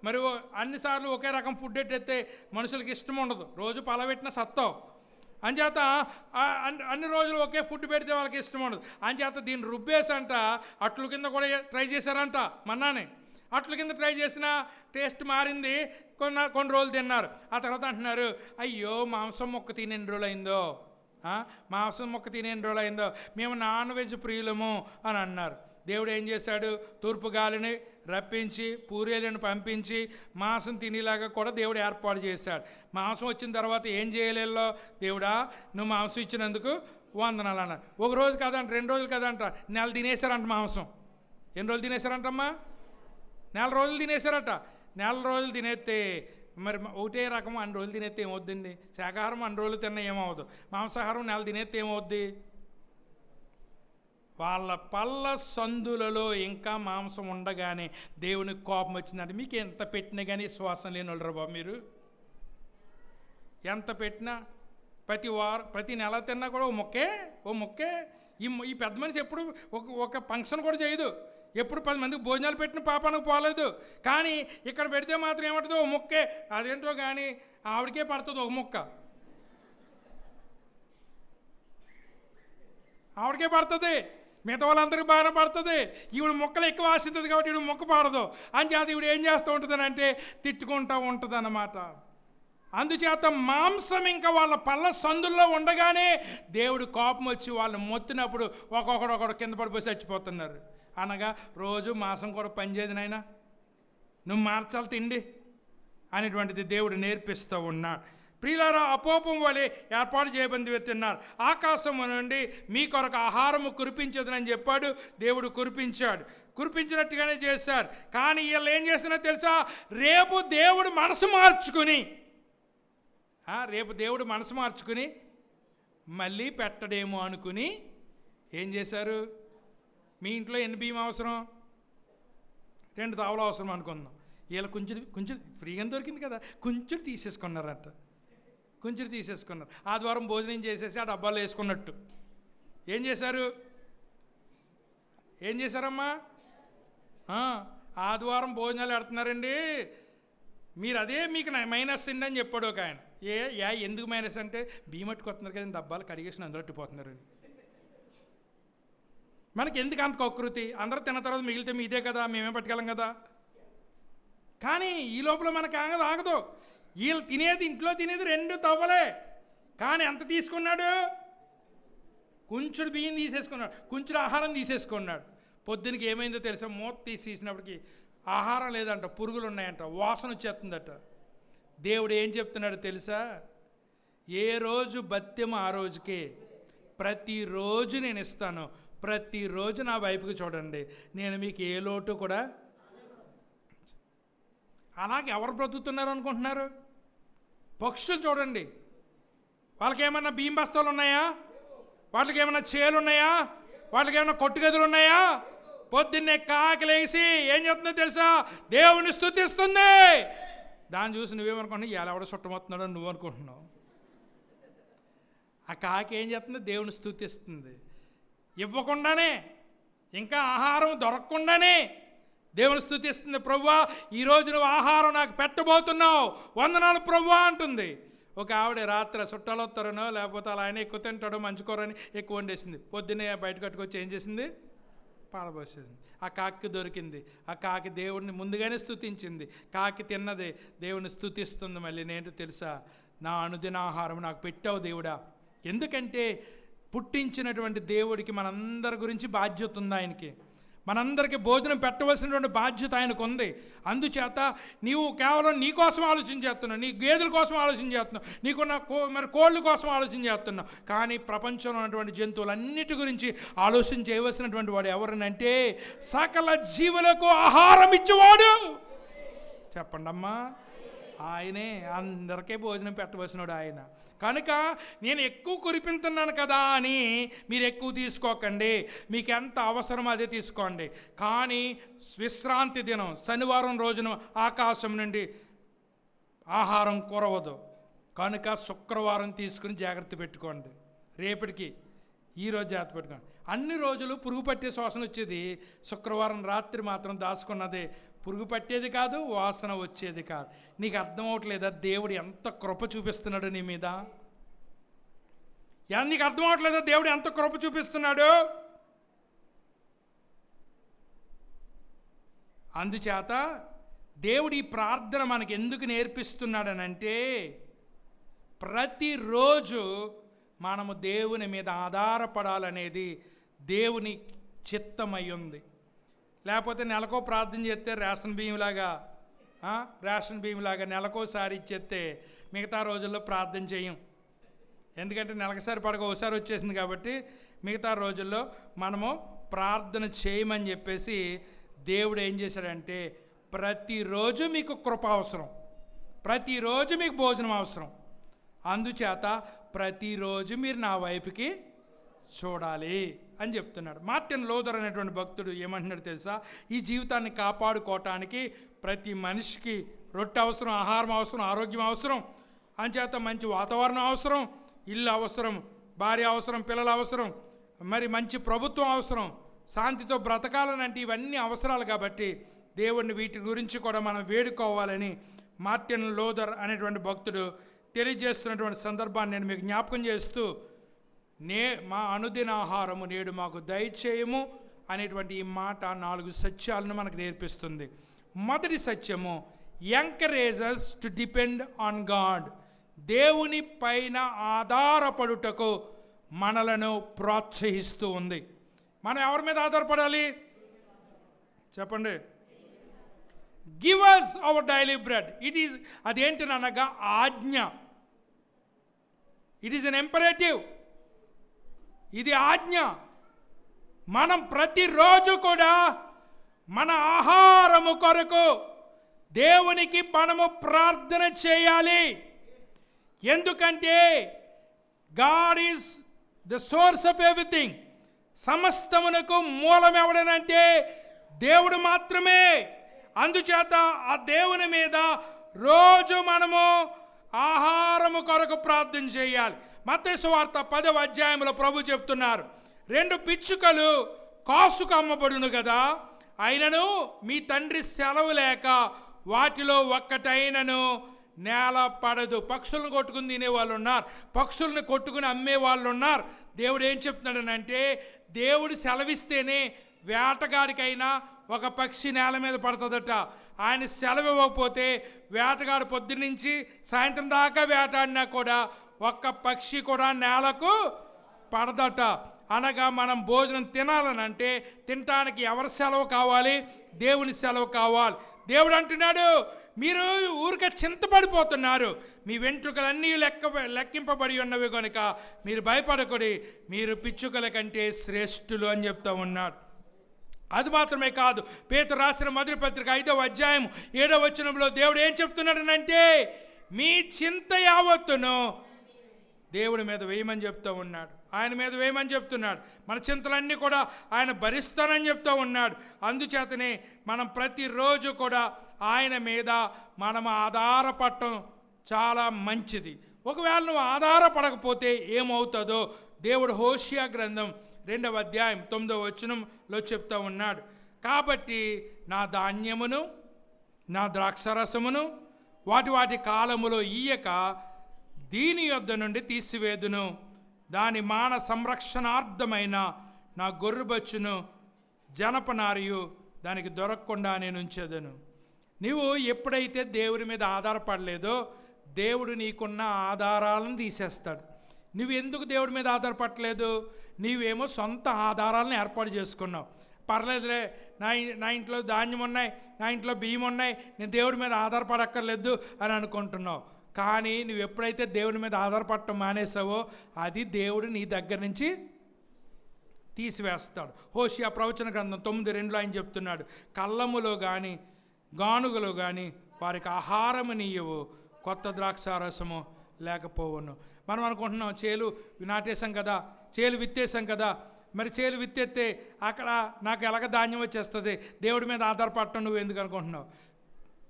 మరి అన్నిసార్లు ఒకే రకం ఫుడ్ ఎట్టయితే మనుషులకి ఇష్టం ఉండదు, రోజు పలవెట్టిన సత్తావు. అంచేత అన్ని రోజులు ఒకే ఫుడ్ పెడితే వాళ్ళకి ఇష్టం ఉండదు. అంచేత దీన్ని రుబ్బేసంట అట్ల కింద కూడా ట్రై చేశారంట. మన్నానే అట్ల కింద ట్రై చేసిన టేస్ట్ మారింది, కొన్ని రోజులు తిన్నారు. ఆ తర్వాత అంటున్నారు, అయ్యో మాంసం మొక్క తిని ఎన్ని రోజులు అయిందో, మేము నాన్ వెజ్ ప్రియులము అని అన్నారు. దేవుడు ఏం చేశాడు, తూర్పు గాలిని రప్పించి పూరేలను పంపించి మాంసం తినేలాగా కూడా దేవుడు ఏర్పాటు చేశాడు. మాంసం వచ్చిన తర్వాత ఏం చేయలేలో, దేవుడా నువ్వు మాంసం ఇచ్చినందుకు వందనాలు అన్నారు. ఒక రోజు కదంట, 2 రోజులు కదంట, నెల తినేశారంట మాంసం. ఎన్ని రోజులు తినేశారంటమ్మా, 4 రోజులు తినేశారట. 4 రోజులు తినేస్తే మరి ఒకటే రకం అన్ని రోజులు తినేస్తే ఏమవుద్దండి, శాకాహారం అన్ని రోజులు తిన్నా ఏమవుద్దు, మాంసాహారం నెల తినేస్తే ఏమవుద్ది. వాళ్ళ పళ్ళ సందులలో ఇంకా మాంసం ఉండగానే దేవునికి కోపం వచ్చిందంటే, మీకు ఎంత పెట్టినా కానీ శ్వాసం లేని వాళ్ళు బాబు మీరు. ఎంత పెట్టినా ప్రతి నెల తిన్నా కూడా ఓ మొక్కే. ఈ పెద్ద మనిషి ఎప్పుడు ఒక ఫంక్షన్ కూడా చేయదు, ఎప్పుడు 10 మందికి భోజనాలు పెట్టిన పాపానికి పోలేదు. కానీ ఇక్కడ పెడితే మాత్రం ఏమంటుందో ఓ మొక్కే. అదేంటో కానీ ఆవిడకే పడుతుంది ఒక మొక్క, ఆవిడకే పడుతుంది, మిగతా వాళ్ళందరికీ బాగానే పడుతుంది. ఈవిడ మొక్కలు ఎక్కువ ఆశిస్తుంది కాబట్టి ఈవిడ మొక్క పాడదు. అంచేత ఈవిడ ఏం చేస్తూ ఉంటుంది అంటే తిట్టుకుంటూ ఉంటుంది అన్నమాట. అందుచేత మాంసం ఇంకా వాళ్ళ పళ్ళ సందుల్లో ఉండగానే దేవుడు కోపం వచ్చి వాళ్ళు మొత్తినప్పుడు ఒక్కొక్కడు కింద పడిపోయి చచ్చిపోతున్నారు. అనగా రోజు మాంసం కూడా పనిచేయదు నాయనా, నువ్వు మార్చాలి తిండి అనేటువంటిది దేవుడు నేర్పిస్తూ ఉన్నాడు. ప్రియులారా, అపోపం వలె ఏర్పాటు చేయబడి తిన్నారు. ఆకాశము నుండి మీ కొరకు ఆహారము కురిపించదని చెప్పాడు. దేవుడు కురిపించాడు. కురిపించినట్టుగానే చేశారు. కానీ వీళ్ళు ఏం చేస్తున్నారో తెలుసా? రేపు దేవుడు మనసు మార్చుకుని మళ్ళీ పెట్టడేమో అనుకుని ఏం చేశారు? మీ ఇంట్లో ఎన్ని బియ్యం అవసరం? 2 తావులు అవసరం అనుకుందాం. వీళ్ళు కొంచెం ఫ్రీగా దొరికింది కదా, కొంచెం తీసేసుకున్నారట. ఆదివారం భోజనం చేసేసి ఆ డబ్బాలో వేసుకున్నట్టు ఏం చేశారమ్మా? ఆదివారం భోజనాలు పెడుతున్నారండి, మీరు అదే మీకు మైనస్ అండి అని చెప్పాడు ఒక ఆయన. ఎందుకు మైనస్ అంటే, బియ్యం పట్టుకొస్తున్నారు కదండి, డబ్బాలు కడిగేసిన అందులో అట్టిపోతున్నారండి. మనకి ఎందుకు అంత కకృతి? అందరూ తిన్న తర్వాత మిగిలితే మీదే కదా, మేమే పట్టుకెళ్ళం కదా. కానీ ఈ లోపల మనకు ఆగదు. వీళ్ళు తినేది, ఇంట్లో తినేది 2 తవ్వలే. కానీ ఎంత తీసుకున్నాడు? కొంచెం బియ్యం తీసేసుకున్నాడు, కొంచెం ఆహారం తీసేసుకున్నాడు. పొద్దునకి ఏమైందో తెలుసా? మూత తీసినప్పటికి ఆహారం లేదంట, పురుగులు ఉన్నాయంట, వాసన వచ్చేస్తుందట. దేవుడు ఏం చెప్తున్నాడు తెలుసా? ఏ రోజు బత్యమ ఆ రోజుకే, ప్రతిరోజు నేను ఇస్తాను, ప్రతిరోజు నా వైపుకి చూడండి, నేను మీకు ఏ లోటు కూడా. అలాగే ఎవరు బ్రతుకుతున్నారు అనుకుంటున్నారు? పక్షులు చూడండి, వాళ్ళకి ఏమన్నా బియ్యం బస్తాలు ఉన్నాయా? వాళ్ళకి ఏమన్నా చేలు ఉన్నాయా? వాళ్ళకి ఏమన్నా కొట్టుగదులు ఉన్నాయా? పొద్దున్నే కాకిలేసి ఏం చెప్తుందో తెలుసా? దేవుని స్తుతిస్తుంది. దాన్ని చూసి నువ్వేమనుకుంటున్నావు? ఎలా ఎవడో చుట్టమవుతున్నాడో నువ్వు అనుకుంటున్నావు. ఆ కాకి ఏం చెప్తుంది? దేవుని స్తుతిస్తుంది. ఇవ్వకుండానే, ఇంకా ఆహారం దొరకకుండానే దేవుని స్తుతిస్తుంది. ప్రభువా, ఈరోజు నువ్వు ఆహారం నాకు పెట్టబోతున్నావు, వందనాలు ప్రభువా అంటుంది. ఒక ఆవిడ రాత్రి చుట్టాలు వస్తారనో లేకపోతే అలా ఆయన ఎక్కువ తింటాడో మంచుకోరని ఎక్కువ వండేసింది. పొద్దున్నే బయట కట్టుకొచ్చి ఏం చేసింది? పాలబోసేసింది. ఆ కాకి దొరికింది. ఆ కాకి దేవుడిని ముందుగానే స్తుతించింది. కాకి తిన్నది దేవుని స్తుతిస్తుంది. మళ్ళీ నేను తెలుసా, నా అనుదిన ఆహారం నాకు పెట్టావు దేవుడా. ఎందుకంటే పుట్టించినటువంటి దేవుడికి మనందరి గురించి బాధ్యత ఉంది. ఆయనకి మనందరికీ భోజనం పెట్టవలసినటువంటి బాధ్యత ఆయనకు ఉంది. అందుచేత నీవు కేవలం నీ కోసం ఆలోచన చేస్తున్నావు, నీ గేదెల కోసం ఆలోచన చేస్తున్నావు, నీకున్న మరి కోళ్ళ కోసం ఆలోచన చేస్తున్నావు. కానీ ప్రపంచంలో ఉన్నటువంటి జంతువులన్నిటి గురించి ఆలోచన చేయవలసినటువంటి వాడు ఎవరనంటే, సకల జీవులకు ఆహారం ఇచ్చేవాడు. చెప్పండి అమ్మా, ఆయనే. అందరికీ భోజనం పెట్టవలసినవాడు ఆయన. కనుక నేను ఎక్కువ కురిపించున్నాను కదా అని మీరు ఎక్కువ తీసుకోకండి, మీకు ఎంత అవసరం అదే తీసుకోండి. కానీ విశ్రాంతి దినం శనివారం రోజున ఆకాశం నుండి ఆహారం కురవదు. కనుక శుక్రవారం తీసుకుని జాగ్రత్త పెట్టుకోండి. రేపటికి ఈరోజు జాగ్రత్త పెట్టుకోండి. అన్ని రోజులు పురుగు పట్టే శ్వాసన వచ్చేది, శుక్రవారం రాత్రి మాత్రం దాచుకున్నదే పురుగు పట్టేది కాదు, వాసన వచ్చేది కాదు. నీకు అర్థం అవట్లేదా దేవుడు ఎంత కృప చూపిస్తున్నాడు నీ మీద? నీకు అర్థం అవట్లేదా దేవుడు ఎంత కృప చూపిస్తున్నాడు? అందుచేత దేవుడు ఈ ప్రార్థన మనకి ఎందుకు నేర్పిస్తున్నాడనంటే, ప్రతిరోజు మనము దేవుని మీద ఆధారపడాలనేది దేవుని చిత్తమై ఉంది. లేకపోతే నెలకో ప్రార్థన చేస్తే రేషన్ బియ్యంలాగా నెలకోసారి ఇచ్చేస్తే మిగతా రోజుల్లో ప్రార్థన చేయం. ఎందుకంటే నెలకసారి పడక ఒకసారి వచ్చేసింది కాబట్టి మిగతా రోజుల్లో మనము ప్రార్థన చేయమని చెప్పేసి దేవుడు ఏం చేశాడంటే, ప్రతిరోజు మీకు కృప అవసరం, ప్రతిరోజు మీకు భోజనం అవసరం. అందుచేత ప్రతిరోజు మీరు నా వైపుకి చూడాలి అని చెప్తున్నాడు. మార్టిన్ లూథర్ అనేటువంటి భక్తుడు ఏమంటున్నాడు తెలుసా? ఈ జీవితాన్ని కాపాడుకోవటానికి ప్రతి మనిషికి రొట్టె అవసరం, ఆహారం అవసరం, ఆరోగ్యం అవసరం. అంచేత మంచి వాతావరణం అవసరం, ఇల్లు అవసరం, భార్య అవసరం, పిల్లలు అవసరం, మరి మంచి ప్రభుత్వం అవసరం, శాంతితో బ్రతకాలనంటే ఇవన్నీ అవసరాలు. కాబట్టి దేవుడిని వీటి గురించి కూడా మనం వేడుకోవాలని మార్టిన్ లూథర్ అనేటువంటి భక్తుడు తెలియజేస్తున్నటువంటి సందర్భాన్ని నేను మీకు జ్ఞాపకం చేస్తూ, మా అనుదిన ఆహారము నేడు మాకు దయచేయము అనేటువంటి ఈ మాట 4 సత్యాలను మనకు నేర్పిస్తుంది. మొదటి సత్యము, encourages to depend on God. దేవుని పైన ఆధారపడుటకు మనలను ప్రోత్సహిస్తూ ఉంది. మనం ఎవరి మీద ఆధారపడాలి చెప్పండి? Give us our daily bread. అదేంటనగా ఆజ్ఞ. It is an imperative. ఇది ఆజ్ఞ. మనం ప్రతిరోజు కూడా మన ఆహారము కొరకు దేవునికి మనము ప్రార్థన చేయాలి. ఎందుకంటే God is the source of everything. సమస్తమునకు మూలం ఎవడనంటే దేవుడు మాత్రమే. అందుచేత ఆ దేవుని మీద రోజు మనము ఆహారము కొరకు ప్రార్థన చేయాలి. మత్తయి సువార్త 10వ అధ్యాయంలో ప్రభు చెప్తున్నారు, 2 పిచ్చుకలు కాసుకు అమ్మబడును కదా, అయినను మీ తండ్రి సెలవు లేక వాటిలో ఒక్కటైనను నేల పడదు. పక్షులను కొట్టుకుని తినే వాళ్ళు ఉన్నారు, పక్షులను కొట్టుకుని అమ్మే వాళ్ళు ఉన్నారు. దేవుడు ఏం చెప్తున్నాడనంటే, దేవుడు సెలవిస్తేనే వేటగాడికైనా ఒక పక్షి నేల మీద పడుతుందట. ఆయన సెలవు ఇవ్వకపోతే వేటగాడు పొద్దున్నుంచి సాయంత్రం దాకా వేటాడినా కూడా ఒక్క పక్షి కూడా నేలకు పడదట. అనగా మనం భోజనం తినాలనంటే తినటానికి ఎవరి సెలవు కావాలి? దేవుని సెలవు కావాలి. దేవుడు అంటున్నాడు, మీరు ఊరికే చింతపడిపోతున్నారు, మీ వెంట్రుకలన్నీ లెక్కింపబడి ఉన్నవి కనుక మీరు భయపడకూడి, మీరు పిచ్చుకల కంటే శ్రేష్ఠులు అని చెప్తా ఉన్నాడు. అది మాత్రమే కాదు, పేతురు రాసిన మొదటి పత్రిక 5వ అధ్యాయం 7వ వచనంలో దేవుడు ఏం చెప్తున్నాడనంటే, మీ చింత యావత్తును దేవుడి మీద వేయమని చెప్తూ ఉన్నాడు. ఆయన మీద వేయమని చెప్తున్నాడు. మన చింతలన్నీ కూడా ఆయన భరిస్తానని చెప్తూ ఉన్నాడు. అందుచేతనే మనం ప్రతిరోజు కూడా ఆయన మీద మనం ఆధారపడటం చాలా మంచిది. ఒకవేళ నువ్వు ఆధారపడకపోతే ఏమవుతుందో దేవుడు హోషియా గ్రంథం 2వ అధ్యాయం 9వ వచనంలో చెప్తూ ఉన్నాడు. కాబట్టి నా ధాన్యమును నా ద్రాక్షరసమును వాటి కాలములో ఇయ్యక దీని యొద్ద నుండి తీసివేదును, దాని మాన సంరక్షణార్థమైన నా గొర్రెబచ్చును జనపనారియు దానికి దొరకకుండా నేను ఉంచేదను. నీవు ఎప్పుడైతే దేవుడి మీద ఆధారపడలేదో దేవుడు నీకున్న ఆధారాలను తీసేస్తాడు. నువ్వు ఎందుకు దేవుడి మీద ఆధారపడలేదు? నీవేమో సొంత ఆధారాలను ఏర్పాటు చేసుకున్నావు. పర్లేదులే, నా ఇంట్లో ధాన్యం ఉన్నాయి, నా ఇంట్లో బియ్యం ఉన్నాయి, నేను దేవుడి మీద ఆధారపడక్కర్లేదు అని అనుకుంటున్నావు. కానీ నువ్వు ఎప్పుడైతే దేవుడి మీద ఆధారపడటం మానేసావో అది దేవుడు నీ దగ్గర నుంచి తీసివేస్తాడు. హోషియా ప్రవచన గ్రంథం 9:2 ఆయన చెప్తున్నాడు, కళ్ళములో కానీ గానుగలో కానీ వారికి ఆహారము నీయవు, కొత్త ద్రాక్షారసము లేకపోవను. మనం అనుకుంటున్నాం చేలు నాటేసాం కదా, చేలు విత్తేసాం కదా, మరి చేలు విత్తేస్తే అక్కడ నాకు ఎలాగ ధాన్యం వచ్చేస్తుంది, దేవుడి మీద ఆధారపడటం నువ్వు ఎందుకు అనుకుంటున్నావు?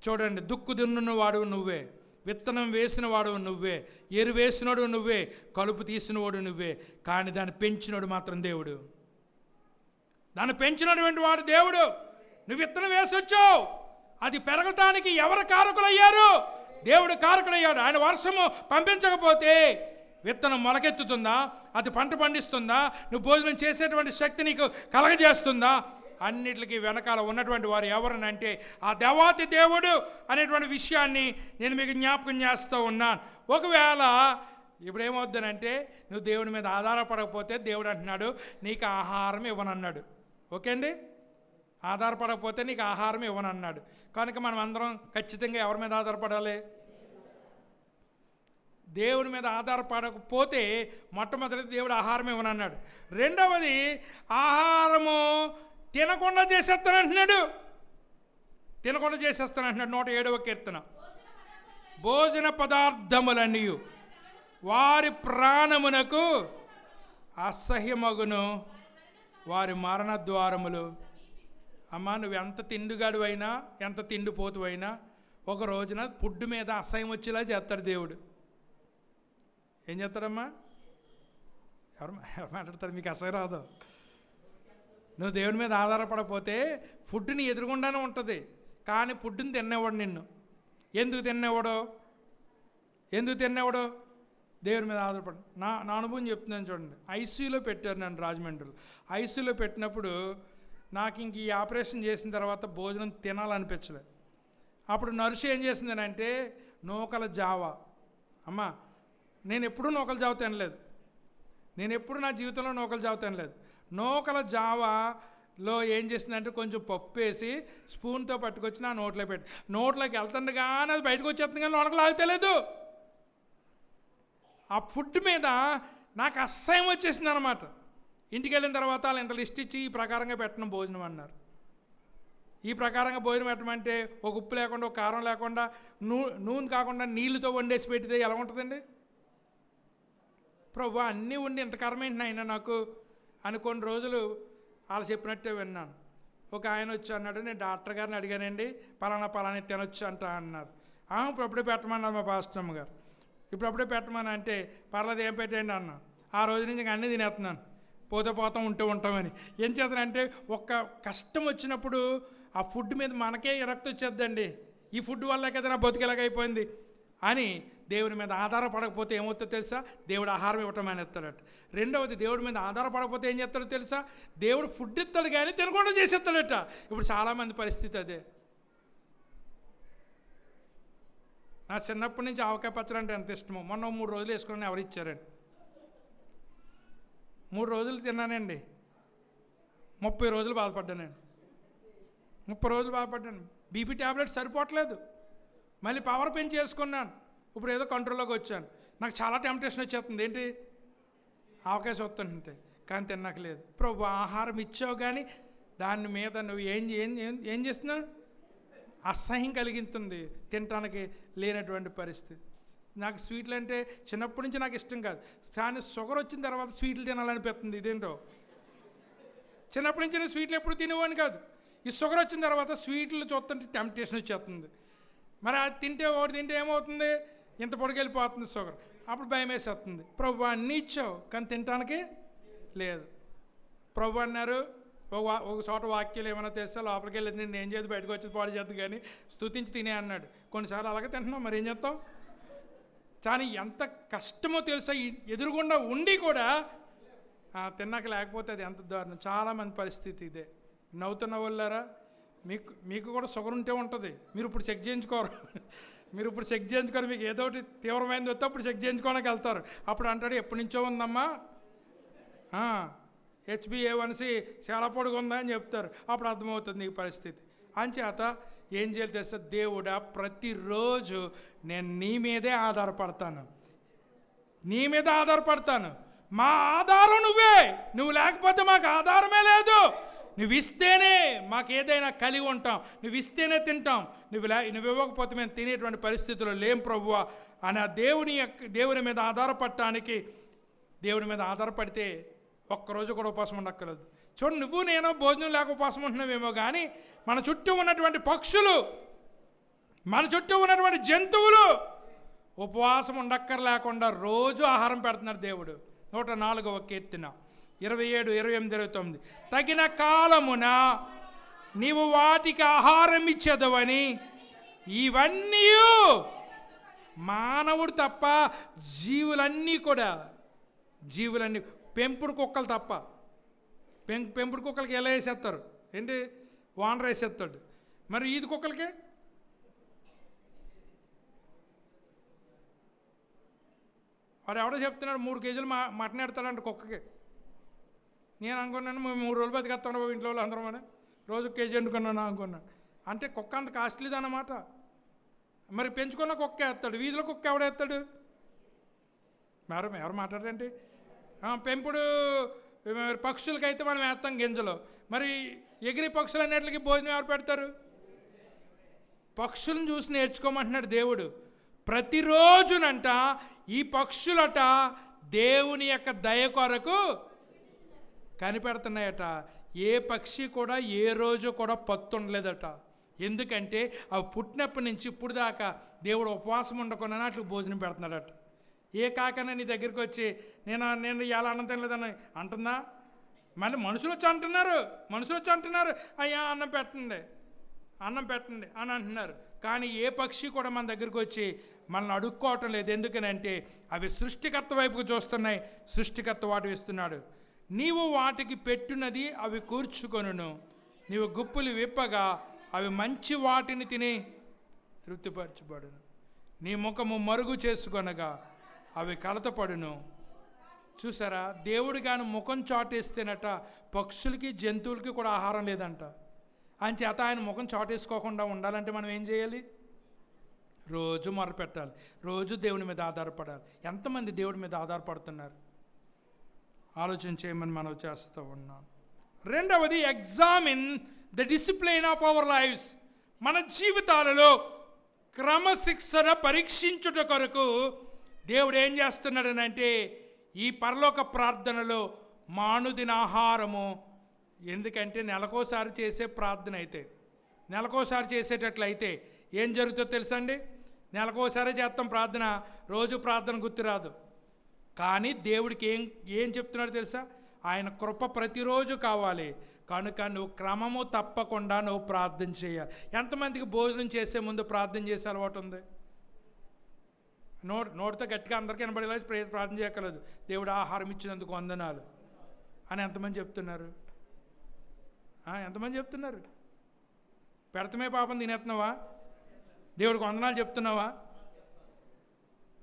చూడండి, దుక్కు దున్నున్న వాడు నువ్వే, విత్తనం వేసిన వాడు నువ్వే, ఎరు వేసినోడు నువ్వే, కలుపు తీసినవాడు నువ్వే, కానీ దాన్ని పెంచినోడు మాత్రం దేవుడు. దాన్ని పెంచినటువంటి వాడు దేవుడు. నువ్వు విత్తనం వేసొచ్చావు, అది పెరగటానికి ఎవరు కారకులయ్యారు? దేవుడు కారకుడయ్యాడు. ఆయన వర్షము పంపించకపోతే విత్తనం మొలకెత్తుతుందా? అది పంట పండిస్తుందా? నువ్వు భోజనం చేసేటువంటి శక్తి నీకు కలగజేస్తుందా? అన్నిటికీ వెనకాల ఉన్నటువంటి వారు ఎవరనంటే ఆ దేవాతి దేవుడు అనేటువంటి విషయాన్ని నేను మీకు జ్ఞాపకం చేస్తూ ఉన్నాను. ఒకవేళ ఇప్పుడు ఏమవుద్దనంటే నువ్వు దేవుడి మీద ఆధారపడకపోతే దేవుడు అంటున్నాడు నీకు ఆహారం ఇవ్వనన్నాడు. ఓకే అండి, ఆధారపడకపోతే నీకు ఆహారం ఇవ్వనన్నాడు. కనుక మనం అందరం ఖచ్చితంగా ఎవరి మీద ఆధారపడాలి? దేవుడి మీద ఆధారపడకపోతే మొట్టమొదటి దేవుడు ఆహారం ఇవ్వనన్నాడు. రెండవది ఆహారము తినకుండా చేసేస్తానంటున్నాడు. తినకుండా చేసేస్తానంటున్నాడు. 107వ కీర్తన, భోజన పదార్థములన్నీ వారి ప్రాణమునకు అసహ్యమగును, వారి మరణ ద్వారములు. అమ్మా, నువ్వు ఎంత తిండిగాడు అయినా, ఎంత తిండిపోతు అయినా, ఒక రోజున ఫుడ్ మీద అసహ్యం వచ్చేలా చేస్తాడు దేవుడు. ఏం చేస్తాడమ్మా? ఎవరు మాట్లాడతారు? మీకు అసహ్యం రాదు. నువ్వు దేవుడి మీద ఆధారపడకపోతే ఫుడ్ నీ ఎదురుగుండానే ఉంటుంది, కానీ ఫుడ్ని తినేవాడు నిన్ను. ఎందుకు తినేవాడు? దేవుడి మీద ఆధారపడి. నా అనుభవం చెప్తున్నాను చూడండి. ఐసీయూలో పెట్టారు నన్ను రాజమండ్రిలో. ఐసీయూలో పెట్టినప్పుడు నాకు ఇంక ఈ ఆపరేషన్ చేసిన తర్వాత భోజనం తినాలనిపించలేదు. అప్పుడు నర్సు ఏం చేసిందనంటే నూకల జావ. అమ్మా, నేను ఎప్పుడూ నూకల జావ తినలేదు. నేను ఎప్పుడు నా జీవితంలో నూకల జావ తినలేదు. నూకల జావలో ఏం చేసిందంటే కొంచెం పప్పు వేసి స్పూన్తో పట్టుకొచ్చి నా నోట్లో పెట్టి, నోట్లోకి వెళ్తుండగానే అది బయటకు వచ్చేస్తుంది, కానీ లోనకు లాగుతలేదు. ఆ ఫుడ్ మీద నాకు అసహ్యం వచ్చేసింది అనమాట. ఇంటికి వెళ్ళిన తర్వాత వాళ్ళు ఇంత లిస్ట్ ఇచ్చి ఈ ప్రకారంగా పెట్టడం భోజనం అన్నారు. ఈ ప్రకారంగా భోజనం పెట్టమంటే ఒక ఉప్పు లేకుండా, ఒక కారం లేకుండా, నూనె కాకుండా నీళ్ళతో వండేసి పెట్టితే ఎలా ఉంటుందండి? ప్రభు అన్నీ ఉండి ఇంత కారం ఏంటి నాయనా నాకు అని కొన్ని రోజులు వాళ్ళు చెప్పినట్టే విన్నాను. ఒక ఆయన వచ్చి అన్నాడు, నేను డాక్టర్ గారిని అడిగానండి, పలానా తినొచ్చు అంట అన్నారు. ఇప్పుడు అప్పుడే పెట్టమన్నారు మా పాస్టమ్మ గారు. ఇప్పుడు అప్పుడే పెట్టమని అంటే పర్లేదు ఏం పెట్టండి అన్నా. ఆ రోజు నుంచి ఇంకా అన్నీ తినేస్తున్నాను, పోతాం ఉంటామని. ఏం చేతనంటే ఒక్క కష్టం వచ్చినప్పుడు ఆ ఫుడ్ మీద మనకే విరక్తి వచ్చేద్దండి. ఈ ఫుడ్ వల్లే కదా నా బతుకెలాగైపోయింది అని దేవుడి మీద ఆధారపడకపోతే ఏమవుతుందో తెలుసా? దేవుడు ఆహారం ఇవ్వటం మానేస్తాడట. రెండవది, దేవుడి మీద ఆధారపడకపోతే ఏం చేస్తాడో తెలుసా? దేవుడు ఫుడ్ ఇస్తాడు కానీ తినకుండా చేసేస్తాడట. ఇప్పుడు చాలామంది పరిస్థితి అదే. నా చిన్నప్పటి నుంచి ఆవకాయ పచ్చడి అంటే ఎంత ఇష్టమో. మొన్న 3 రోజులు వేసుకుని ఎవరు ఇచ్చారండి? 3 రోజులు తిన్నానండి. 30 రోజులు బాధపడ్డానండి. 30 రోజులు బాధపడ్డాను. బీపీ ట్యాబ్లెట్ సరిపోవట్లేదు. మళ్ళీ పవర్ పెంచి చేసుకున్నాను. ఇప్పుడు ఏదో కంట్రోల్లోకి వచ్చాను. నాకు చాలా టెంప్టేషన్ వచ్చేస్తుంది. ఏంటి? ఆవకాయ చూస్తుంటే, కానీ తిన్నకలేదు. ప్రభు ఆహారం ఇచ్చావు కానీ దాని మీద నువ్వు ఏం చేస్తున్నావు? అసహ్యం కలిగిస్తుంది, తినటానికి లేనటువంటి పరిస్థితి. నాకు స్వీట్లు అంటే చిన్నప్పటి నుంచి నాకు ఇష్టం కాదు, కానీ షుగర్ వచ్చిన తర్వాత స్వీట్లు తినాలనిపిస్తుంది. ఇదేంటో, చిన్నప్పటి నుంచి నేను స్వీట్లు ఎప్పుడు తినేవాడిని కాదు. ఈ షుగర్ వచ్చిన తర్వాత స్వీట్లు చూస్తుంటే టెంప్టేషన్ వచ్చేస్తుంది. మరి అది తింటే ఒకటి తింటే ఏమవుతుంది? ఇంత పొడికెళ్ళిపోతుంది షుగర్. అప్పుడు భయం వేసేస్తుంది. ప్రభు అన్నీ ఇచ్చావు కానీ తినటానికి లేదు. ప్రభు అన్నారు, ఒక చోట వాక్యాలు ఏమైనా తెస్తే లోపలికి వెళ్ళేది నేను ఏం చేద్దు, బయటకు వచ్చేది పాడు చేద్దు కానీ స్తుతించి తినే అన్నాడు. కొన్నిసార్లు అలాగే తింటున్నాం, మరి ఏం చేస్తాం? కానీ ఎంత కష్టమో తెలుసా, ఎదురుగుండా ఉండి కూడా తిన్నాక లేకపోతే అది ఎంత దారుణం. చాలామంది పరిస్థితి ఇదే. నవ్వుతున్న వాళ్ళారా, మీకు కూడా షుగర్ ఉంటే ఉంటుంది. మీరు ఇప్పుడు చెక్ చేయించుకోరు. మీకు ఏదో ఒకటి తీవ్రమైనది వస్తే అప్పుడు చెక్ చేయించుకోవడానికి వెళ్తారు. అప్పుడు అంటాడు, ఎప్పటి నుంచో ఉందమ్మా, HbA1c చాలా పొడుగు ఉందా అని చెప్తారు. అప్పుడు అర్థమవుతుంది నీకు పరిస్థితి. అంచేత ఏం చేయాలి తెలుసా? దేవుడా, ప్రతిరోజు నేను నీ మీదే ఆధారపడతాను, నీ మీద ఆధారపడతాను. మా ఆధారం నువ్వే. నువ్వు లేకపోతే మాకు ఆధారమే లేదు. నువ్వు ఇస్తేనే మాకు ఏదైనా కలిగి ఉంటాం, నువ్వు ఇస్తేనే తింటాం, నువ్వు ఇవ్వకపోతే మేము తినేటువంటి పరిస్థితుల్లో లేం ప్రభువా అని ఆ దేవుని మీద ఆధారపడటానికి, దేవుని మీద ఆధారపడితే ఒక్కరోజు కూడా ఉపవాసం ఉండక్కర్లేదు. చూడు, నువ్వు నేను భోజనం లేక ఉపవాసం ఉంటున్నావేమో కానీ మన చుట్టూ ఉన్నటువంటి పక్షులు, మన చుట్టూ ఉన్నటువంటి జంతువులు ఉపవాసం ఉండక్కర్లేకుండా రోజు ఆహారం పెడుతున్నాడు దేవుడు. 104వ కీర్తన 27, 28, 29. తగిన కాలమున నీవు వాటికి ఆహారం ఇచ్చేదవని, ఇవన్నీ మానవుడు తప్ప జీవులన్నీ పెంపుడు కుక్కలు తప్ప. పెంపుడు కుక్కలకి ఎలా వేసేస్తారు? ఏంటి? వానర్ వేసేస్తాడు. మరి ఈది కుక్కలకి వాడు ఎవడో చెప్తున్నాడు 3 కేజీలు మటన్ ఎడతాడంట కుక్కకి. నేను అనుకున్నాను 3 రోజులు బతికేస్తాను ఇంట్లో వాళ్ళు అందరం అని, రోజు కేజీ వండుకున్నాను అనుకున్నాను. అంటే కుక్క అంత కాస్ట్లీది అన్నమాట. మరి పెంచుకున్న కుక్క వేస్తాడు, వీధిలో కుక్క ఎవడేస్తాడు? ఎవరు మాట్లాడారంటే? పెంపుడు పక్షులకైతే మనం వేస్తాం గింజలు. మరి ఎగిరి పక్షులు అన్నిటికి భోజనం ఎవరు పెడతారు? పక్షులను చూసి నేర్చుకోమంటున్నాడు దేవుడు. ప్రతిరోజునంట ఈ పక్షులట దేవుని యొక్క దయ కొరకు కనిపెడుతున్నాయట. ఏ పక్షి కూడా ఏ రోజు కూడా పత్తు ఉండలేదట. ఎందుకంటే అవి పుట్టినప్పటి నుంచి ఇప్పుడు దాకా దేవుడు ఉపవాసం ఉండకుండా అట్లా భోజనం పెడుతున్నాడట. ఏ కాకన్నా నీ దగ్గరికి వచ్చి నేను ఇలా అన్నం తినలేదని అంటుందా? మళ్ళీ మనుషులు వచ్చి అంటున్నారు, అయ్యా అన్నం పెట్టండి అని అంటున్నారు. కానీ ఏ పక్షి కూడా మన దగ్గరికి వచ్చి మనల్ని అడుక్కోవటం లేదు. ఎందుకనంటే అవి సృష్టికర్త వైపుకు చూస్తున్నాయి, సృష్టికర్త వాటి ఇస్తున్నాడు. నీవు వాటికి పెట్టున్నది అవి కూర్చుకొనును, నీవు గుప్పులు విప్పగా అవి మంచి వాటిని తిని తృప్తిపరచబడును. నీ ముఖము మరుగు చేసుకొనగా అవి కలతపడును. చూసారా, దేవుడు కానీ ముఖం చాటేస్తేనట పక్షులకి జంతువులకి కూడా ఆహారం లేదంట. అంచేత ఆయన ముఖం చాటేసుకోకుండా ఉండాలంటే మనం ఏం చేయాలి? రోజు మొరపెట్టాలి, రోజు దేవుని మీద ఆధారపడాలి. ఎంతమంది దేవుడి మీద ఆధారపడుతున్నారు ఆలోచన చేయమని మనం చేస్తూ ఉన్నాం. రెండవది, examine the discipline of our lives. మన జీవితాలలో క్రమశిక్షణ పరీక్షించుట కొరకు దేవుడు ఏం చేస్తున్నాడనంటే ఈ పరలోక ప్రార్థనలో మానుదిన ఆహారము, ఎందుకంటే నెలకోసారి చేసే ప్రార్థన అయితే, నెలకోసారి చేసేటట్లయితే ఏం జరుగుతుందో తెలుసా అండి? నెలకోసారి చేస్తాం ప్రార్థన, రోజు ప్రార్థన గుర్తురాదు. కానీ దేవుడికి ఏం చెప్తున్నాడు తెలుసా? ఆయన కృప ప్రతిరోజు కావాలి కనుక నువ్వు క్రమము తప్పకుండా నువ్వు ప్రార్థన చేయాలి. ఎంతమందికి భోజనం చేసే ముందు ప్రార్థన చేసే అలవాటు ఉంది? నోటితో గట్టిగా అందరికీ వినబడేలా ప్రార్థన చేయగలదు, దేవుడు ఆహారం ఇచ్చినందుకు వందనాలు అని ఎంతమంది చెప్తున్నారు? ఎంతమంది చెప్తున్నారు? పెడతమే పాపం తినేస్తున్నావా? దేవుడికి వందనాలు చెప్తున్నావా?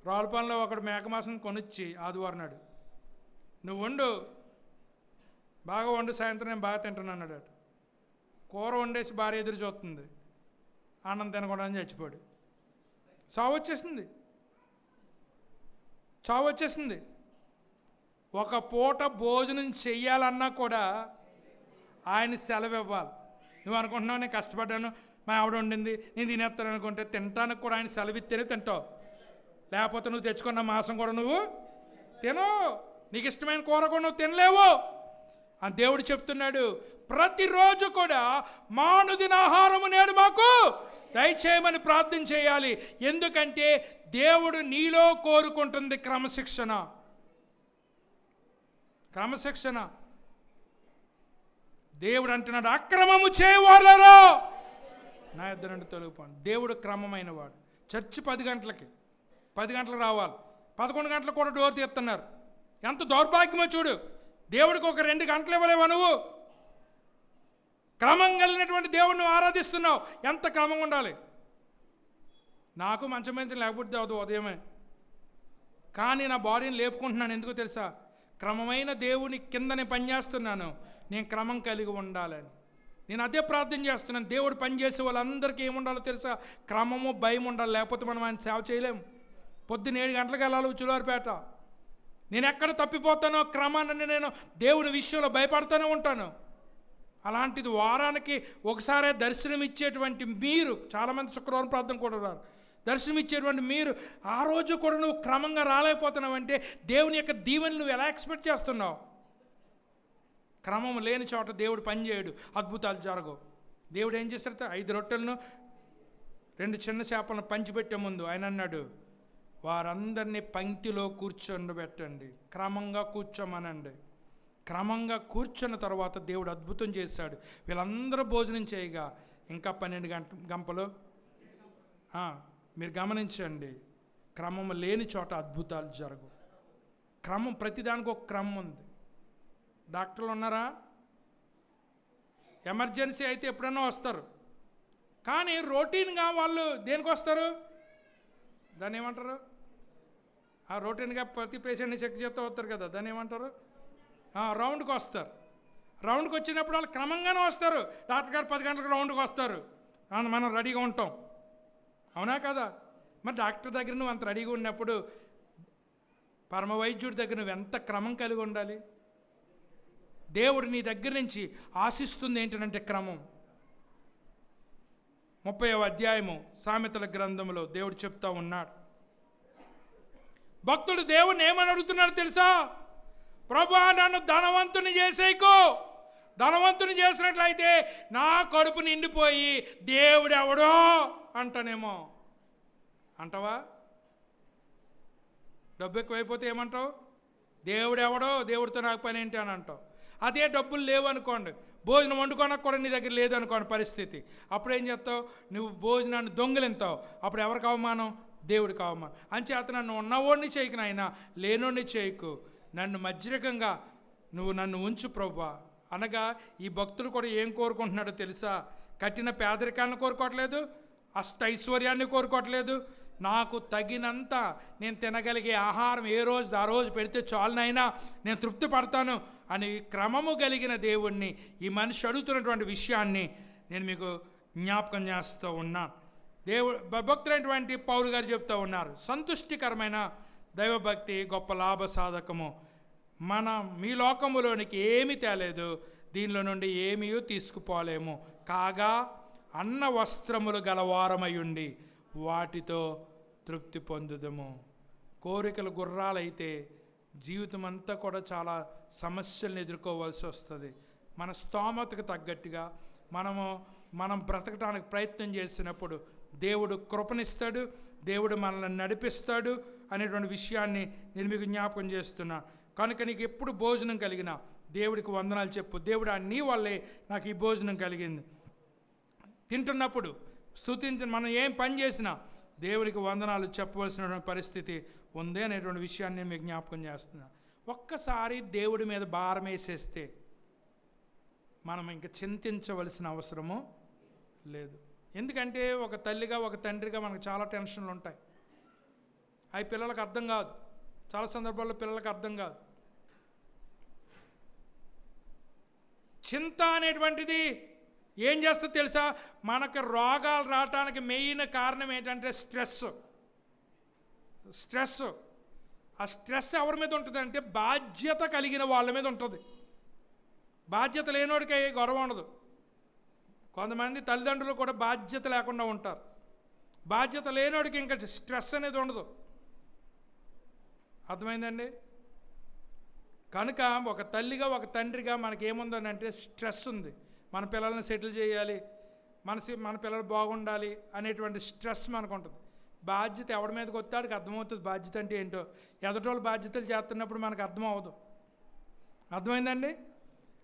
రావులపాలెంలో ఒకడు మేకమాసం కొనిచ్చి ఆదివారం నాడు, నువ్వు వండు, బాగా వండు, సాయంత్రం నేను బాగా తింటాను అన్నాడు. కూర వండేసి భార్య ఎదురు చూస్తుంది, అన్నం తినకుండా చచ్చిపోయాడు. చావు వచ్చేసింది. ఒక పూట భోజనం చెయ్యాలన్నా కూడా ఆయన సెలవు ఇవ్వాలి. నువ్వు అనుకుంటున్నావు నేను కష్టపడ్డాను, మా ఆవిడ వండింది, నేను తినేస్తాను అనుకుంటే తినటానికి కూడా ఆయన సెలవు ఇస్తేనే తింటావు, లేకపోతే నువ్వు తెచ్చుకున్న మాంసం కూడా నువ్వు తిను, నీకు ఇష్టమైన కూర కూడా నువ్వు తినలేవు అని దేవుడు చెప్తున్నాడు. ప్రతిరోజు కూడా మానుదిన ఆహారము నేడు మాకు దయచేయమని ప్రార్థన చేయాలి. ఎందుకంటే దేవుడు నీలో కోరుకుంటుంది క్రమశిక్షణ. దేవుడు అంటున్నాడు, అక్రమము చేయవారో నా ఇద్దరు నుండి తొలగిపోండి. దేవుడు క్రమమైన వాడు. చర్చి 10 గంటలకు రావాలి, 11 గంటలకు కూడా డోర్ తీస్తున్నారు. ఎంత దౌర్భాగ్యమో చూడు. దేవుడికి ఒక 2 గంటలు ఇవ్వలేవా నువ్వు? క్రమం కలిగినటువంటి దేవుడిని ఆరాధిస్తున్నావు, ఎంత క్రమంగా ఉండాలి. నాకు మంచం మీద లేకపోతే అవదు ఉదయమే, కానీ నా బాడీని లేపుకుంటున్నాను. ఎందుకు తెలుసా? క్రమమైన దేవుని కింద నేను పనిచేస్తున్నాను, నేను క్రమం కలిగి ఉండాలని. నేను అదే ప్రార్థన చేస్తున్నాను. దేవుడు పనిచేసే వాళ్ళందరికీ ఏముండాలో తెలుసా? క్రమము, భయం ఉండాలి. లేకపోతే మనం ఆయన సేవ చేయలేము. పొద్దున్న 7 గంటలకు వెళ్ళాలి ఉచ్చులారిపేట. నేను ఎక్కడ తప్పిపోతానో క్రమాన్ని నేను దేవుని విషయంలో భయపడుతూనే ఉంటాను. అలాంటిది వారానికి ఒకసారి దర్శనం ఇచ్చేటువంటి మీరు, చాలామంది శుక్రవారం ప్రార్థన కూడా రారు, దర్శనం ఇచ్చేటువంటి మీరు ఆ రోజు కూడా నువ్వు క్రమంగా రాలేకపోతున్నావు అంటే దేవుని యొక్క దీవెనలు నువ్వు ఎలా ఎక్స్పెక్ట్ చేస్తున్నావు? క్రమం లేని చోట దేవుడు పనిచేయడు, అద్భుతాలు జరగవు. దేవుడు ఏం చేశారు? 5 రొట్టెలను 2 చిన్న చేపలను పంచిపెట్టే ముందు ఆయన అన్నాడు, వారందరినీ పంక్తిలో కూర్చోబెట్టండి, క్రమంగా కూర్చోమనండి. క్రమంగా కూర్చున్న తర్వాత దేవుడు అద్భుతం చేశాడు. వీళ్ళందరూ భోజనం చేయగా ఇంకా 12 గంపలు. మీరు గమనించండి, క్రమం లేని చోట అద్భుతాలు జరగవు. క్రమం, ప్రతిదానికి ఒక క్రమం ఉంది. డాక్టర్లు ఉన్నారా? ఎమర్జెన్సీ అయితే ఎప్పుడైనా వస్తారు, కానీ రొటీన్గా వాళ్ళు దేనికి వస్తారు? దాన్ని ఏమంటారు? రొటీన్గా ప్రతి పేషెంట్ని చెక్ చేస్తూ వస్తారు కదా, దాన్ని ఏమంటారు? రౌండ్కి వస్తారు. రౌండ్కి వచ్చినప్పుడు వాళ్ళు క్రమంగానే వస్తారు. డాక్టర్ గారు 10 గంటలకు రౌండ్కి వస్తారు, మనం రెడీగా ఉంటాం. అవునా కదా? మరి డాక్టర్ దగ్గర నువ్వు అంత రెడీగా ఉన్నప్పుడు పరమ వైద్యుడి దగ్గర నువ్వు ఎంత క్రమం కలిగి ఉండాలి? దేవుడు నీ దగ్గర నుంచి ఆశిస్తుంది ఏంటంటే క్రమం. 30వ అధ్యాయము సామెతల గ్రంథంలో దేవుడు చెప్తా ఉన్నాడు. భక్తుడు దేవుడిని ఏమని అడుగుతున్నాడు తెలుసా? ప్రభువా, నన్ను ధనవంతుని చేసేయకు. ధనవంతుని చేసినట్లయితే నా కడుపు నిండిపోయి దేవుడు ఎవడో అంటానేమో. అంటావా? డబ్బు ఎక్కువైపోతే ఏమంటావు? దేవుడు ఎవడో, దేవుడితో నాకు పని ఏంటి అని అంటావు. అదే డబ్బులు లేవు అనుకోండి, భోజనం వండుకోనకు కూడా నీ దగ్గర లేదు అనుకోండి పరిస్థితి, అప్పుడు ఏం చేస్తావు? నువ్వు భోజనాన్ని దొంగిలింతావు. అప్పుడు ఎవరికి అవమానం? దేవుడికి అవమానం. అంచేత నన్ను ఉన్నవాడిని చేయకు నాయనా, లేనోడిని చేయకు, నన్ను మధ్యరకంగా నువ్వు నన్ను ఉంచు ప్రభువా అనగా ఈ భక్తుడు కూడా ఏం కోరుకుంటున్నాడో తెలుసా? కఠిన పేదరికాన్ని కోరుకోవట్లేదు, అష్టైశ్వర్యాన్ని కోరుకోవట్లేదు. నాకు తగినంత నేను తినగలిగే ఆహారం ఏ రోజు ఆ రోజు పెడితే చాలునైనా నేను తృప్తి పడతాను అని క్రమము కలిగిన దేవుణ్ణి ఈ మనిషి అడుగుతున్నటువంటి విషయాన్ని నేను మీకు జ్ఞాపకం చేస్తూ ఉన్నాను. భక్తులైనటువంటి పౌలు గారు చెప్తూ ఉన్నారు, సంతుష్టికరమైన దైవభక్తి గొప్ప లాభ సాధకము. మీ లోకములోనికి ఏమి తేలేదు, దీనిలో నుండి ఏమీ తీసుకుపోలేము. కాగా అన్న వస్త్రములు గలవారమయుండి వాటితో తృప్తి పొందుదము. కోరికలు గుర్రాలైతే జీవితం అంతా కూడా చాలా సమస్యలను ఎదుర్కోవాల్సి వస్తుంది. మన స్తోమతకు తగ్గట్టుగా మనం బ్రతకడానికి ప్రయత్నం చేసినప్పుడు దేవుడు కృపనిస్తాడు, దేవుడు మనల్ని నడిపిస్తాడు అనేటువంటి విషయాన్ని నేను మీకు జ్ఞాపకం చేస్తున్నా. కనుక నీకు ఎప్పుడు భోజనం కలిగినా దేవుడికి వందనాలు చెప్పు. దేవుడు నీ వల్లే నాకు ఈ భోజనం కలిగింది. తింటున్నప్పుడు స్తుతించిన మనం ఏం పని చేసినా దేవుడికి వందనాలు చెప్పవలసినటువంటి పరిస్థితి ఉంది అనేటువంటి విషయాన్ని నేను మీకు జ్ఞాపకం చేస్తున్నా. ఒక్కసారి దేవుడి మీద భారం వేసేస్తే మనం ఇంకా చింతించవలసిన అవసరము లేదు. ఎందుకంటే ఒక తల్లిగా ఒక తండ్రిగా మనకు చాలా టెన్షన్లు ఉంటాయి. అవి పిల్లలకు అర్థం కాదు, చాలా సందర్భాల్లో పిల్లలకు అర్థం కాదు. చింత అనేటువంటిది ఏం చేస్తుందో తెలుసా? మనకు రోగాలు రావటానికి మెయిన్ కారణం ఏంటంటే స్ట్రెస్. ఆ స్ట్రెస్ ఎవరి మీద ఉంటుంది అంటే బాధ్యత కలిగిన వాళ్ళ మీద ఉంటుంది. బాధ్యత లేనోడికి గొడవ ఉండదు. కొంతమంది తల్లిదండ్రులు కూడా బాధ్యత లేకుండా ఉంటారు. బాధ్యత లేనోడికి ఇంకా స్ట్రెస్ అనేది ఉండదు. అర్థమైందండి? కనుక ఒక తల్లిగా ఒక తండ్రిగా మనకేముందంటే స్ట్రెస్ ఉంది. మన పిల్లల్ని సెటిల్ చేయాలి, మన పిల్లలు బాగుండాలి అనేటువంటి స్ట్రెస్ మనకు ఉంటుంది. బాధ్యత ఎవరి మీదకి వస్తాడికి అర్థమవుతుంది బాధ్యత అంటే ఏంటో. ఎదటోళ్ళు బాధ్యతలు చేస్తున్నప్పుడు మనకు అర్థం అవ్వదు. అర్థమైందండి?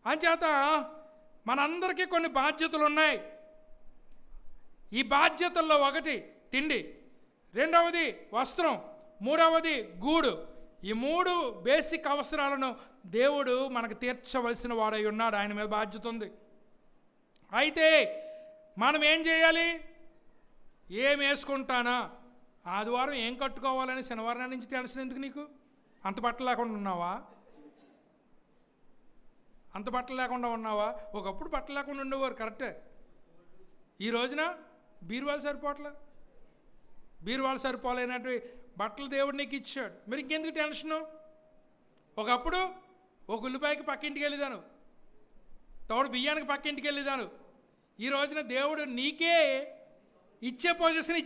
అంచేత మనందరికీ కొన్ని బాధ్యతలు ఉన్నాయి. ఈ బాధ్యతల్లో ఒకటి తిండి, రెండవది వస్త్రం, మూడవది గూడు. ఈ 3 బేసిక్ అవసరాలను దేవుడు మనకు తీర్చవలసిన వాడై ఉన్నాడు. ఆయన మీద బాధ్యత ఉంది. అయితే మనం ఏం చేయాలి? ఏం వేసుకుంటానా, ఆదివారం ఏం కట్టుకోవాలని శనివారం నుంచి టెన్షన్ ఎందుకు నీకు? అంత బట్టలు లేకుండా ఉన్నావా? ఒకప్పుడు బట్టలు లేకుండా ఉండేవారు, కరెక్టే. ఈ రోజున బీరువాలు సరిపోలేనట్టు బట్టలు దేవుడు నీకు ఇచ్చాడు. మరి ఇంకెందుకు టెన్షను? ఒకప్పుడు ఒక ఉల్లిపాయకి పక్కింటికి వెళ్ళేదాను, తోడు బియ్యానికి పక్కింటికి వెళ్ళేదాను. ఈ రోజున దేవుడు నీకే ఇచ్చే పొజిషన్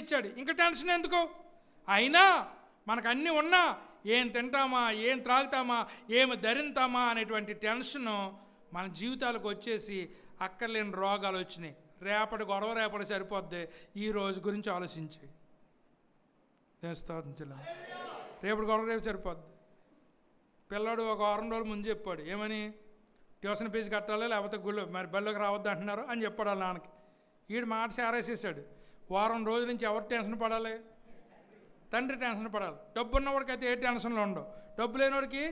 ఇచ్చాడు. ఇంకా టెన్షన్ ఎందుకు? అయినా మనకు అన్నీ ఉన్నా ఏం తింటామా, ఏం త్రాగుతామా, ఏమి ధరింతామా అనేటువంటి టెన్షను మన జీవితాలకు వచ్చేసి అక్కర్లేని రోగాలు వచ్చినాయి. రేపటి గొడవ రేపటి సరిపోద్ది, ఈ రోజు గురించి ఆలోచించి రేపటి గొడవ రేపు సరిపోద్ది. పిల్లాడు ఒక 6 రోజుల ముందు చెప్పాడు, ఏమని? ట్యూషన్ ఫీజు కట్టాలి, లేకపోతే మరి బళ్ళోకి రావద్దు అంటున్నారు అని చెప్పాడు వాళ్ళ నాన్నకి. వీడు మాట సేరేసేసాడు. వారం రోజుల నుంచి ఎవరు టెన్షన్ పడాలి? తండ్రి టెన్షన్ పడాలి. డబ్బు ఉన్నవాడికి అయితే ఏ టెన్షన్లు ఉండవు, డబ్బు లేనివాడికి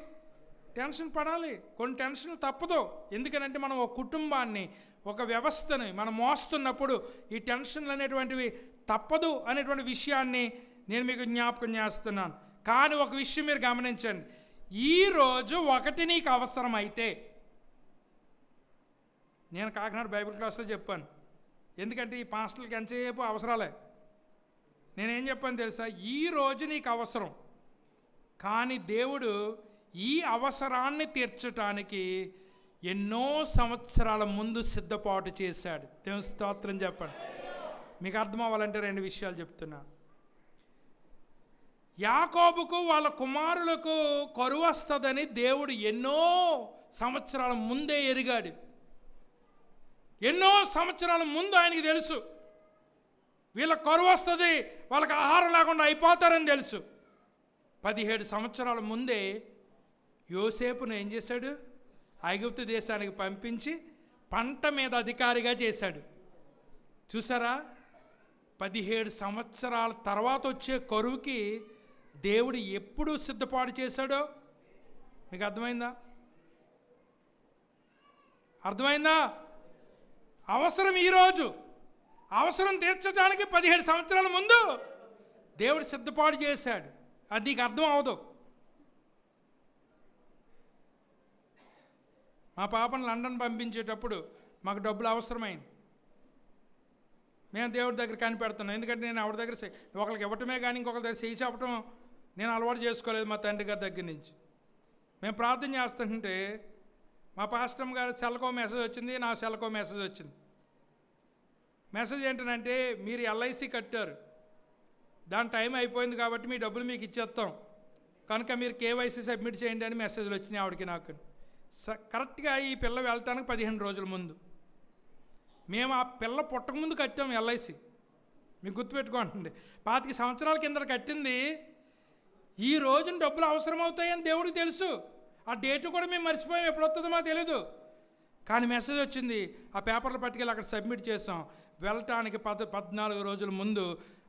టెన్షన్ పడాలి. కొన్ని టెన్షన్లు తప్పదు. ఎందుకనంటే మనం ఒక కుటుంబాన్ని, ఒక వ్యవస్థని మనం మోస్తున్నప్పుడు ఈ టెన్షన్లు అనేటువంటివి తప్పదు అనేటువంటి విషయాన్ని నేను మీకు జ్ఞాపకం చేస్తున్నాను. కానీ ఒక విషయం మీరు గమనించండి, ఈరోజు ఒకటి నీకు అవసరమైతే, నేను కాకినాడ బైబిల్ క్లాస్లో చెప్పాను, ఎందుకంటే ఈ పాస్టర్లకి ఎంతసేపు అవసరాలే. నేనేం చెప్పాను తెలుసా? ఈరోజు నీకు అవసరం, కానీ దేవుడు ఈ అవసరాన్ని తీర్చడానికి ఎన్నో సంవత్సరాల ముందు సిద్ధపాటు చేశాడు. దేవుని స్తోత్రం చెప్పండి. మీకు అర్థం అవ్వాలంటే 2 విషయాలు చెప్తున్నా. యాకోబుకు వాళ్ళ కుమారులకు కరువు వస్తుందని దేవుడు ఎన్నో సంవత్సరాల ముందే ఎరిగాడు. ఎన్నో సంవత్సరాల ముందు ఆయనకి తెలుసు వీళ్ళకి కరువు వస్తుంది, వాళ్ళకి ఆహారం లేకుండా అయిపోతారని తెలుసు. 17 సంవత్సరాల ముందే యోసేపును ఏం చేశాడు? ఐగుప్తు దేశానికి పంపించి పంట మీద అధికారిగా చేశాడు. చూసారా? 17 సంవత్సరాల తర్వాత వచ్చే కరువుకి దేవుడు ఎప్పుడు సిద్ధపాటు చేశాడో మీకు అర్థమైందా? అవసరం ఈరోజు, అవసరం తీర్చడానికి 17 సంవత్సరాల ముందు దేవుడు సిద్ధపాటు చేశాడు. అది నీకు అర్థం అవదు. మా పాపను లండన్ పంపించేటప్పుడు మాకు డబ్బులు అవసరమైంది. మేము దేవుడి దగ్గర కనిపెడుతున్నాం. ఎందుకంటే నేను ఆవిడ దగ్గర ఒకరికి ఇవ్వటమే కానీ ఇంకొకరి దగ్గర చేయి చెప్పడం నేను అలవాటు చేసుకోలేదు మా తండ్రి గారి దగ్గర నుంచి. మేము ప్రార్థన చేస్తుంటే మా పాస్టర్ గారు సెల్కో మెసేజ్ వచ్చింది, నా సెల్కో మెసేజ్ వచ్చింది. మెసేజ్ ఏంటంటే మీరు ఎల్ఐసి కట్టారు, దాని టైం అయిపోయింది కాబట్టి మీ డబ్బులు మీకు ఇచ్చేస్తాం, కనుక మీరు కేవైసీ సబ్మిట్ చేయండి అని మెసేజ్లు వచ్చినాయి ఆవిడకి నాకు. కరెక్ట్గా ఈ పిల్ల వెళ్ళటానికి 15 రోజుల ముందు మేము ఆ పిల్ల పుట్టకముందు కట్టాము ఎల్ఐసి. మీకు గుర్తుపెట్టుకోండి, 25 సంవత్సరాల కింద కట్టింది. ఈ రోజున డబ్బులు అవసరం అవుతాయని దేవుడికి తెలుసు. ఆ డేటు కూడా మేము మర్చిపోయాం, ఎప్పుడు వస్తుందో మాకు తెలియదు. కానీ మెసేజ్ వచ్చింది, ఆ పేపర్లు పట్టుకెళ్ళి అక్కడ సబ్మిట్ చేసాం. వెళ్ళటానికి 14 రోజుల ముందు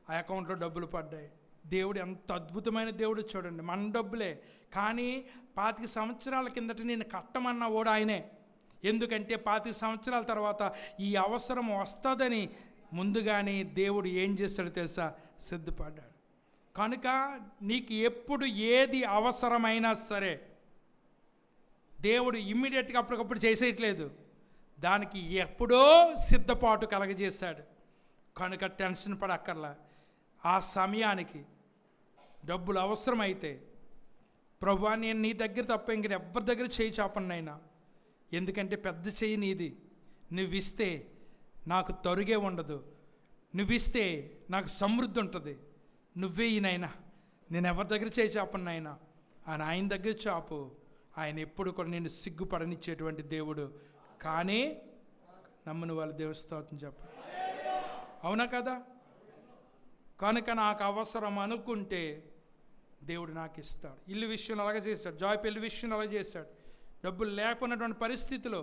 ఆ అకౌంట్లో డబ్బులు పడ్డాయి. దేవుడు ఎంత అద్భుతమైన దేవుడు చూడండి. మన డబ్బులే, కానీ 25 సంవత్సరాల కిందట నేను కట్టమన్న ఓడు ఆయనే. ఎందుకంటే 25 సంవత్సరాల తర్వాత ఈ అవసరం వస్తుందని ముందుగానే దేవుడు ఏం చేస్తాడో తెలుసా, సిద్ధపడ్డాడు. కనుక నీకు ఎప్పుడు ఏది అవసరమైనా సరే దేవుడు ఇమ్మీడియట్గా అప్పటికప్పుడు చేసేయట్లేదు, దానికి ఎప్పుడో సిద్ధపాటు కలగజేశాడు. కనుక టెన్షన్ పడక్కర్లా. ఆ సమయానికి డబ్బులు అవసరమైతే, ప్రభువా నేను నీ దగ్గర తప్ప ఇంక ఎవరి దగ్గర చేయి చాపన్నైనా, ఎందుకంటే పెద్ద చెయ్యి నీది, నువ్విస్తే నాకు తరుగే ఉండదు, నువ్విస్తే నాకు సమృద్ధి ఉంటుంది, నువ్వే ఈయనైనా, నేను ఎవరి దగ్గర చేయి చాపన్నైనా అని ఆయన దగ్గర చాపు. ఆయన ఎప్పుడు కూడా నేను సిగ్గుపడనిచ్చేటువంటి దేవుడు. కానీ నమ్మని వాళ్ళ దేవుని స్తోత్రం చెప్ప, అవునా కదా? కనుక నాకు అవసరం అనుకుంటే దేవుడు నాకు ఇస్తాడు. ఇల్లు విషయంలో అలాగే చేశాడు, జాయ్ పెళ్లి విషయంలో అలాగే చేశాడు. డబ్బులు లేకున్నటువంటి పరిస్థితిలో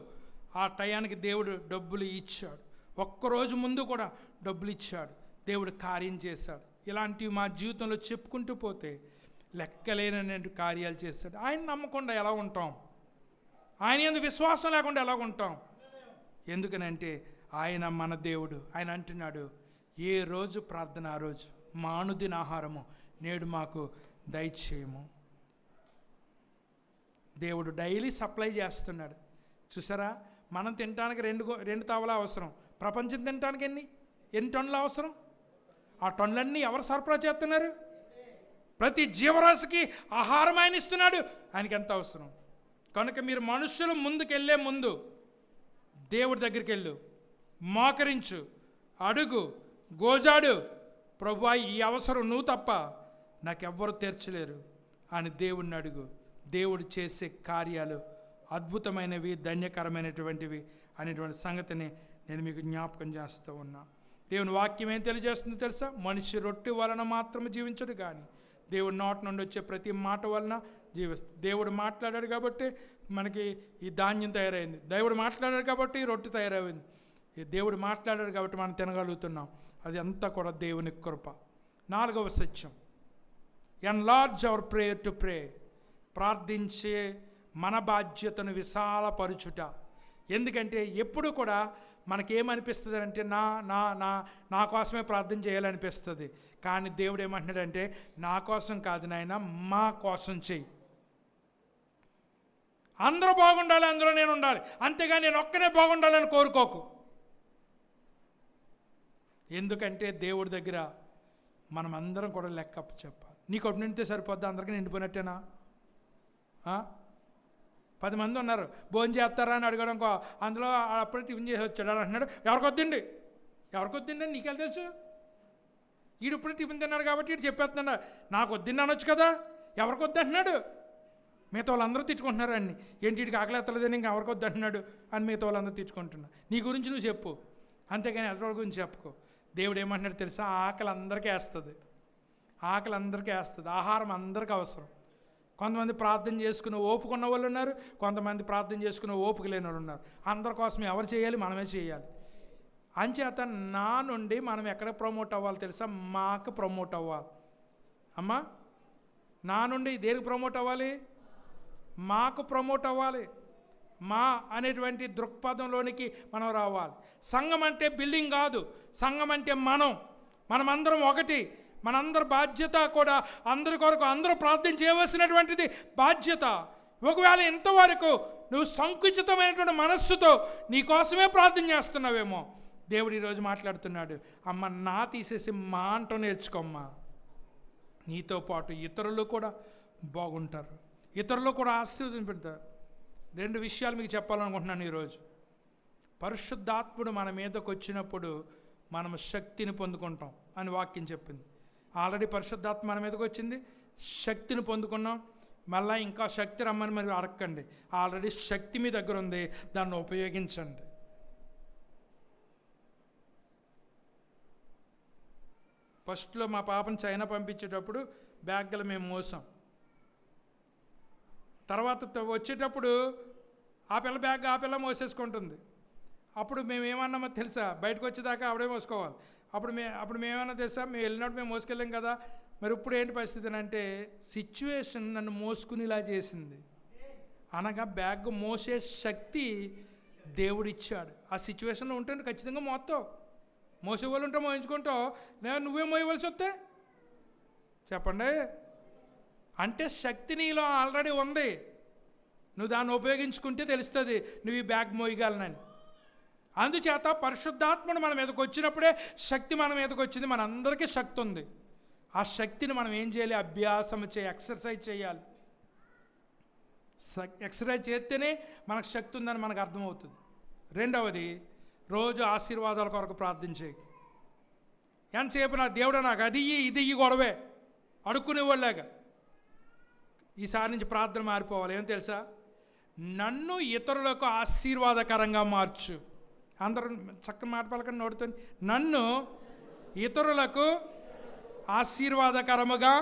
ఆ టయానికి దేవుడు డబ్బులు ఇచ్చాడు. ఒక్కరోజు ముందు కూడా డబ్బులు ఇచ్చాడు, దేవుడు కార్యం చేశాడు. ఇలాంటివి మా జీవితంలో చెప్పుకుంటూ పోతే లెక్కలేనటువంటి కార్యాలు చేస్తాడు. ఆయన నమ్మకుండా ఎలా ఉంటాం? ఆయన యందు విశ్వాసం లేకుండా ఎలా ఉంటాం? ఎందుకనంటే ఆయన మన దేవుడు. ఆయన అంటున్నాడు, ఏ రోజు ప్రార్థన ఆ రోజు మా అనుదిన ఆహారము నేడు మాకు దయచేయము. దేవుడు డైలీ సప్లై చేస్తున్నాడు. చూసారా, మనం తినడానికి రెండు తవల అవసరం, ప్రపంచం తినడానికి ఎన్ని టన్నులు అవసరం? ఆ టన్నులన్నీ ఎవరు సరఫరా చేస్తున్నారు? ప్రతి జీవరాశికి ఆహారం ఆయన ఇస్తున్నాడు. ఆయనకి ఎంత అవసరం. కనుక మీరు మనుషులు ముందుకెళ్ళే ముందు దేవుడి దగ్గరికి వెళ్ళు, మోకరించు, అడుగు, గోజాడు, ప్రభువా ఈ అవసరం నువ్వు తప్ప నాకెవ్వరు తీర్చలేరు అని దేవుడిని అడుగు. దేవుడు చేసే కార్యాలు అద్భుతమైనవి, ధన్యకరమైనటువంటివి అనేటువంటి సంగతిని నేను మీకు జ్ఞాపకం చేస్తూ ఉన్నా. దేవుని వాక్యం ఏం తెలియజేస్తుందో తెలుసా? మనిషి రొట్టె వలన మాత్రం జీవించడు కానీ దేవుడి నోటి నుండి వచ్చే ప్రతి మాట వలన జీవిస్తుంది. దేవుడు మాట్లాడాడు కాబట్టి మనకి ఈ ధాన్యం తయారైంది, దేవుడు మాట్లాడాడు కాబట్టి ఈ రొట్టె తయారైంది, దేవుడు మాట్లాడాడు కాబట్టి మనం తినగలుగుతున్నాం. అది అంతా కూడా దేవుని కృప. 4వ సత్యం, enlarge our prayer to pray. ప్రార్థించే మన బాధ్యతను విశాలపరుచుట. ఎందుకంటే ఎప్పుడు కూడా మనకేమనిపిస్తుంది అంటే నా నా నా నా కోసమే ప్రార్థన చేయాలనిపిస్తుంది. కానీ దేవుడు ఏమంటున్నాడంటే నా కోసం కాదు నాయన, మా కోసం చెయ్యి. అందరూ బాగుండాలి, అందులో నేను ఉండాలి, అంతేగాని నేను ఒక్కనే బాగుండాలని కోరుకోకు. ఎందుకంటే దేవుడి దగ్గర మనం అందరం కూడా లెక్క చెప్పాలి. నీకు ఒకటి నిండితే సరిపోద్దా? అందరికీ నిండిపోయినట్టేనా? 10 మంది ఉన్నారు, భోజనం చేస్తారా అని అడగడం, అందులో అప్పుడే టిఫిన్ చేసి వచ్చాడు అని అంటున్నాడు. ఎవరికొద్దండి అని నీకెళ్ళి తెలుసు? వీడు ఇప్పుడే టిఫిన్ తిన్నాడు కాబట్టి వీడు చెప్పేస్తున్నాడు, నాకు వద్దండి అనొచ్చు కదా. ఎవరికొద్దు అంటున్నాడు? మిగతా వాళ్ళందరూ తిట్టుకుంటున్నారు అన్ని. ఏంటి వీడికి ఆకలి ఎత్తలేదని ఇంకా ఎవరికొద్దు అంటున్నాడు అని మిగతా వాళ్ళందరూ తిట్టుకుంటున్నారు. నీ గురించి నువ్వు చెప్పు, అంతేగాని ఎదుటి గురించి చెప్పుకో. దేవుడు ఏమంటున్నాడు తెలుసా? ఆకలి అందరికీ వేస్తుంది, ఆకలి అందరికీ వేస్తుంది. ఆహారం అందరికీ అవసరం. కొంతమంది ప్రార్థన చేసుకునే ఓపుకున్న వాళ్ళు ఉన్నారు, కొంతమంది ప్రార్థన చేసుకునే ఓపిక లేని వాళ్ళు ఉన్నారు. అందరి కోసం ఎవరు చేయాలి? మనమే చేయాలి. అంచేత నా నుండి మనం ఎక్కడ ప్రమోట్ అవ్వాలి తెలుసా? మాకు ప్రమోట్ అవ్వాలి. అమ్మా, నా నుండి దేనికి ప్రమోట్ అవ్వాలి? మాకు ప్రమోట్ అవ్వాలి. మా అనేటువంటి దృక్పథంలోనికి మనం రావాలి. సంఘం అంటే బిల్డింగ్ కాదు, సంఘం అంటే మనమందరం ఒకటి. మనందరి బాధ్యత కూడా అందరి కొరకు అందరూ ప్రార్థన చేయవలసినటువంటిది బాధ్యత. ఒకవేళ ఇంతవరకు నువ్వు సంకుచితమైనటువంటి మనస్సుతో నీ కోసమే ప్రార్థన చేస్తున్నావేమో, దేవుడు ఈరోజు మాట్లాడుతున్నాడు, అమ్మ నా తీసేసి మా అంటూ నేర్చుకోమ్మా. నీతో పాటు ఇతరులు కూడా బాగుంటారు, ఇతరులు కూడా ఆశీర్వదింపడతారు. 2 విషయాలు మీకు చెప్పాలనుకుంటున్నాను ఈరోజు. పరిశుద్ధాత్ముడు మన మీదకి వచ్చినప్పుడు మనము శక్తిని పొందుకుంటాం అని వాక్యం చెప్పింది. ఆల్రెడీ పరిశుద్ధాత్మ మన మీదకి వచ్చింది, శక్తిని పొందుకున్నాం. మళ్ళీ ఇంకా శక్తి రమ్మని మరి అడగండి. ఆల్రెడీ శక్తి మీ దగ్గర ఉంది, దాన్ని ఉపయోగించండి. ఫస్ట్లో మా పాపను చైనా పంపించేటప్పుడు బ్యాగ్లు మేము మోసాం. తర్వాత వచ్చేటప్పుడు ఆ పిల్ల బ్యాగ్ ఆ పిల్ల మోసేసుకుంటుంది. అప్పుడు మేము ఏమన్నామో తెలుసా, బయటకు వచ్చేదాకా ఆవిడే మోసుకోవాలి. అప్పుడు మేమేమన్నా తెలుసా, మేము వెళ్ళినప్పుడు మేము మోసుకెళ్ళాం కదా. మరి ఇప్పుడు ఏంటి పరిస్థితి అంటే, సిచ్యువేషన్ నన్ను మోసుకునేలా చేసింది. అనగా బ్యాగ్ మోసే శక్తి దేవుడిచ్చాడు. ఆ సిచ్యువేషన్లో ఉంటే ఖచ్చితంగా మోస్తావు. మోసే వాళ్ళు ఉంటే మోయించుకుంటావు, లేదా నువ్వే మోయవలసి వస్తే చెప్పండి. అంటే శక్తి నీలో ఆల్రెడీ ఉంది, నువ్వు దాన్ని ఉపయోగించుకుంటే తెలుస్తుంది నువ్వు ఈ బ్యాగ్ మోయగలనని. అందుచేత పరిశుద్ధాత్మను మన మీదకి వచ్చినప్పుడే శక్తి మన మీదకి వచ్చింది. మనందరికీ శక్తి ఉంది. ఆ శక్తిని మనం ఏం చేయాలి? అభ్యాసం ఎక్సర్సైజ్ చేయాలి. ఎక్సర్సైజ్ చేస్తేనే మనకు శక్తి ఉందని మనకు అర్థమవుతుంది. రెండవది, రోజు ఆశీర్వాదాల కొరకు ప్రార్థన చేయి. ఎంతసేపు నా దేవుడు నాకు అది ఇది గొడవే అడుక్కునేవాళ్ళగా. ఈసారి నుంచి ప్రార్థన మారిపోవాలి. ఏం తెలుసా, నన్ను ఇతరులకు ఆశీర్వాదకరంగా మార్చు. అందరూ చక్కని మాట పలకని నోడుతుంది. నన్ను ఇతరులకు ఆశీర్వాదకరముగా,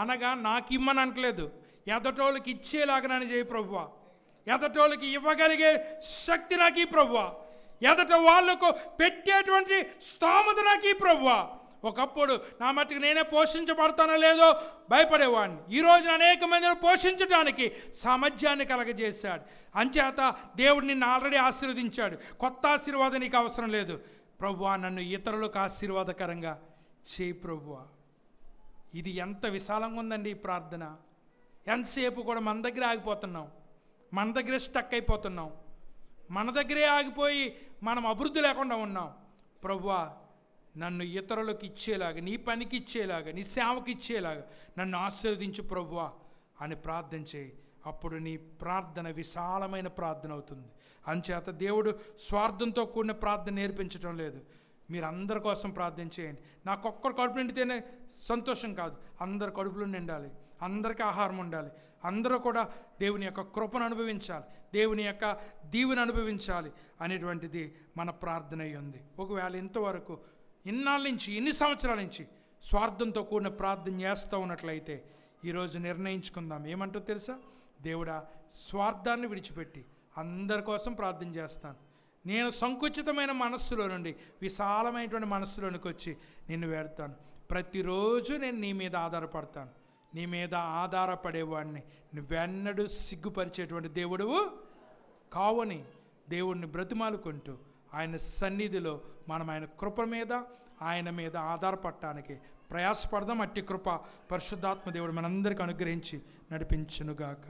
అనగా నాకు ఇమ్మని అనట్లేదు, ఎదటోళ్ళకి ఇచ్చేలాగా చేయి ప్రభువా. ఎదటోళ్ళకి ఇవ్వగలిగే శక్తి నాకు ఈ ప్రభువా. ఎదట వాళ్లకు పెట్టేటువంటి స్తోమత నాకు ఈ ప్రభువా. ఒకప్పుడు నా మట్టుకు నేనే పోషించబడతానో లేదో భయపడేవాడిని. ఈరోజు అనేక మందిని పోషించడానికి సామర్థ్యాన్ని కలగజేశాడు. అంచేత దేవుడు నిన్ను ఆల్రెడీ ఆశీర్వదించాడు. కొత్త ఆశీర్వాదం నీకు అవసరం లేదు. ప్రభువా, నన్ను ఇతరులకు ఆశీర్వాదకరంగా చేయి ప్రభువా. ఇది ఎంత విశాలంగా ఉందండి ఈ ప్రార్థన. ఎంతసేపు కూడా మన దగ్గర ఆగిపోతున్నాం, మన దగ్గరే స్టక్ అయిపోతున్నాం, మన దగ్గరే ఆగిపోయి మనం అభివృద్ధి లేకుండా ఉన్నాం. ప్రభువా, నన్ను ఇతరులకు ఇచ్చేలాగా, నీ పనికి ఇచ్చేలాగా, నీ సేవకి ఇచ్చేలాగా నన్ను ఆశీర్వదించు ప్రభువా అని ప్రార్థన చేయి. అప్పుడు నీ ప్రార్థన విశాలమైన ప్రార్థన అవుతుంది. అంచేత దేవుడు స్వార్థంతో కూడిన ప్రార్థన నేర్పించడం లేదు. మీరు అందరి కోసం ప్రార్థన చేయండి. నాకొక్కరు కడుపు నిండితేనే సంతోషం కాదు, అందరి కడుపులో నిండాలి, అందరికీ ఆహారం ఉండాలి, అందరూ కూడా దేవుని యొక్క కృపను అనుభవించాలి, దేవుని యొక్క దీవెన అనుభవించాలి అనేటువంటిది మన ప్రార్థన అయి ఉంది. ఒకవేళ ఇంతవరకు ఇన్నాళ్ళ నుంచి, ఇన్ని సంవత్సరాల నుంచి స్వార్థంతో కూడిన ప్రార్థన చేస్తూ ఉన్నట్లయితే ఈరోజు నిర్ణయించుకుందాం. ఏమంటో తెలుసా, దేవుడా, స్వార్థాన్ని విడిచిపెట్టి అందరి కోసం ప్రార్థన చేస్తాను. నేను సంకుచితమైన మనస్సులో నుండి విశాలమైనటువంటి మనస్సులోనికి వచ్చి నిన్ను వేడతాను. ప్రతిరోజు నేను నీ మీద ఆధారపడతాను. నీ మీద ఆధారపడేవాడిని నువ్వెన్నడూ సిగ్గుపరిచేటువంటి దేవుడువు కావని దేవుడిని బ్రతిమాలుకుంటూ ఆయన సన్నిధిలో మనం ఆయన కృప మీద, ఆయన మీద ఆధారపడటానికి ప్రయాసపడదాం. అట్టి కృప పరిశుద్ధాత్మ దేవుడు మనందరికీ అనుగ్రహించి నడిపించునుగాక.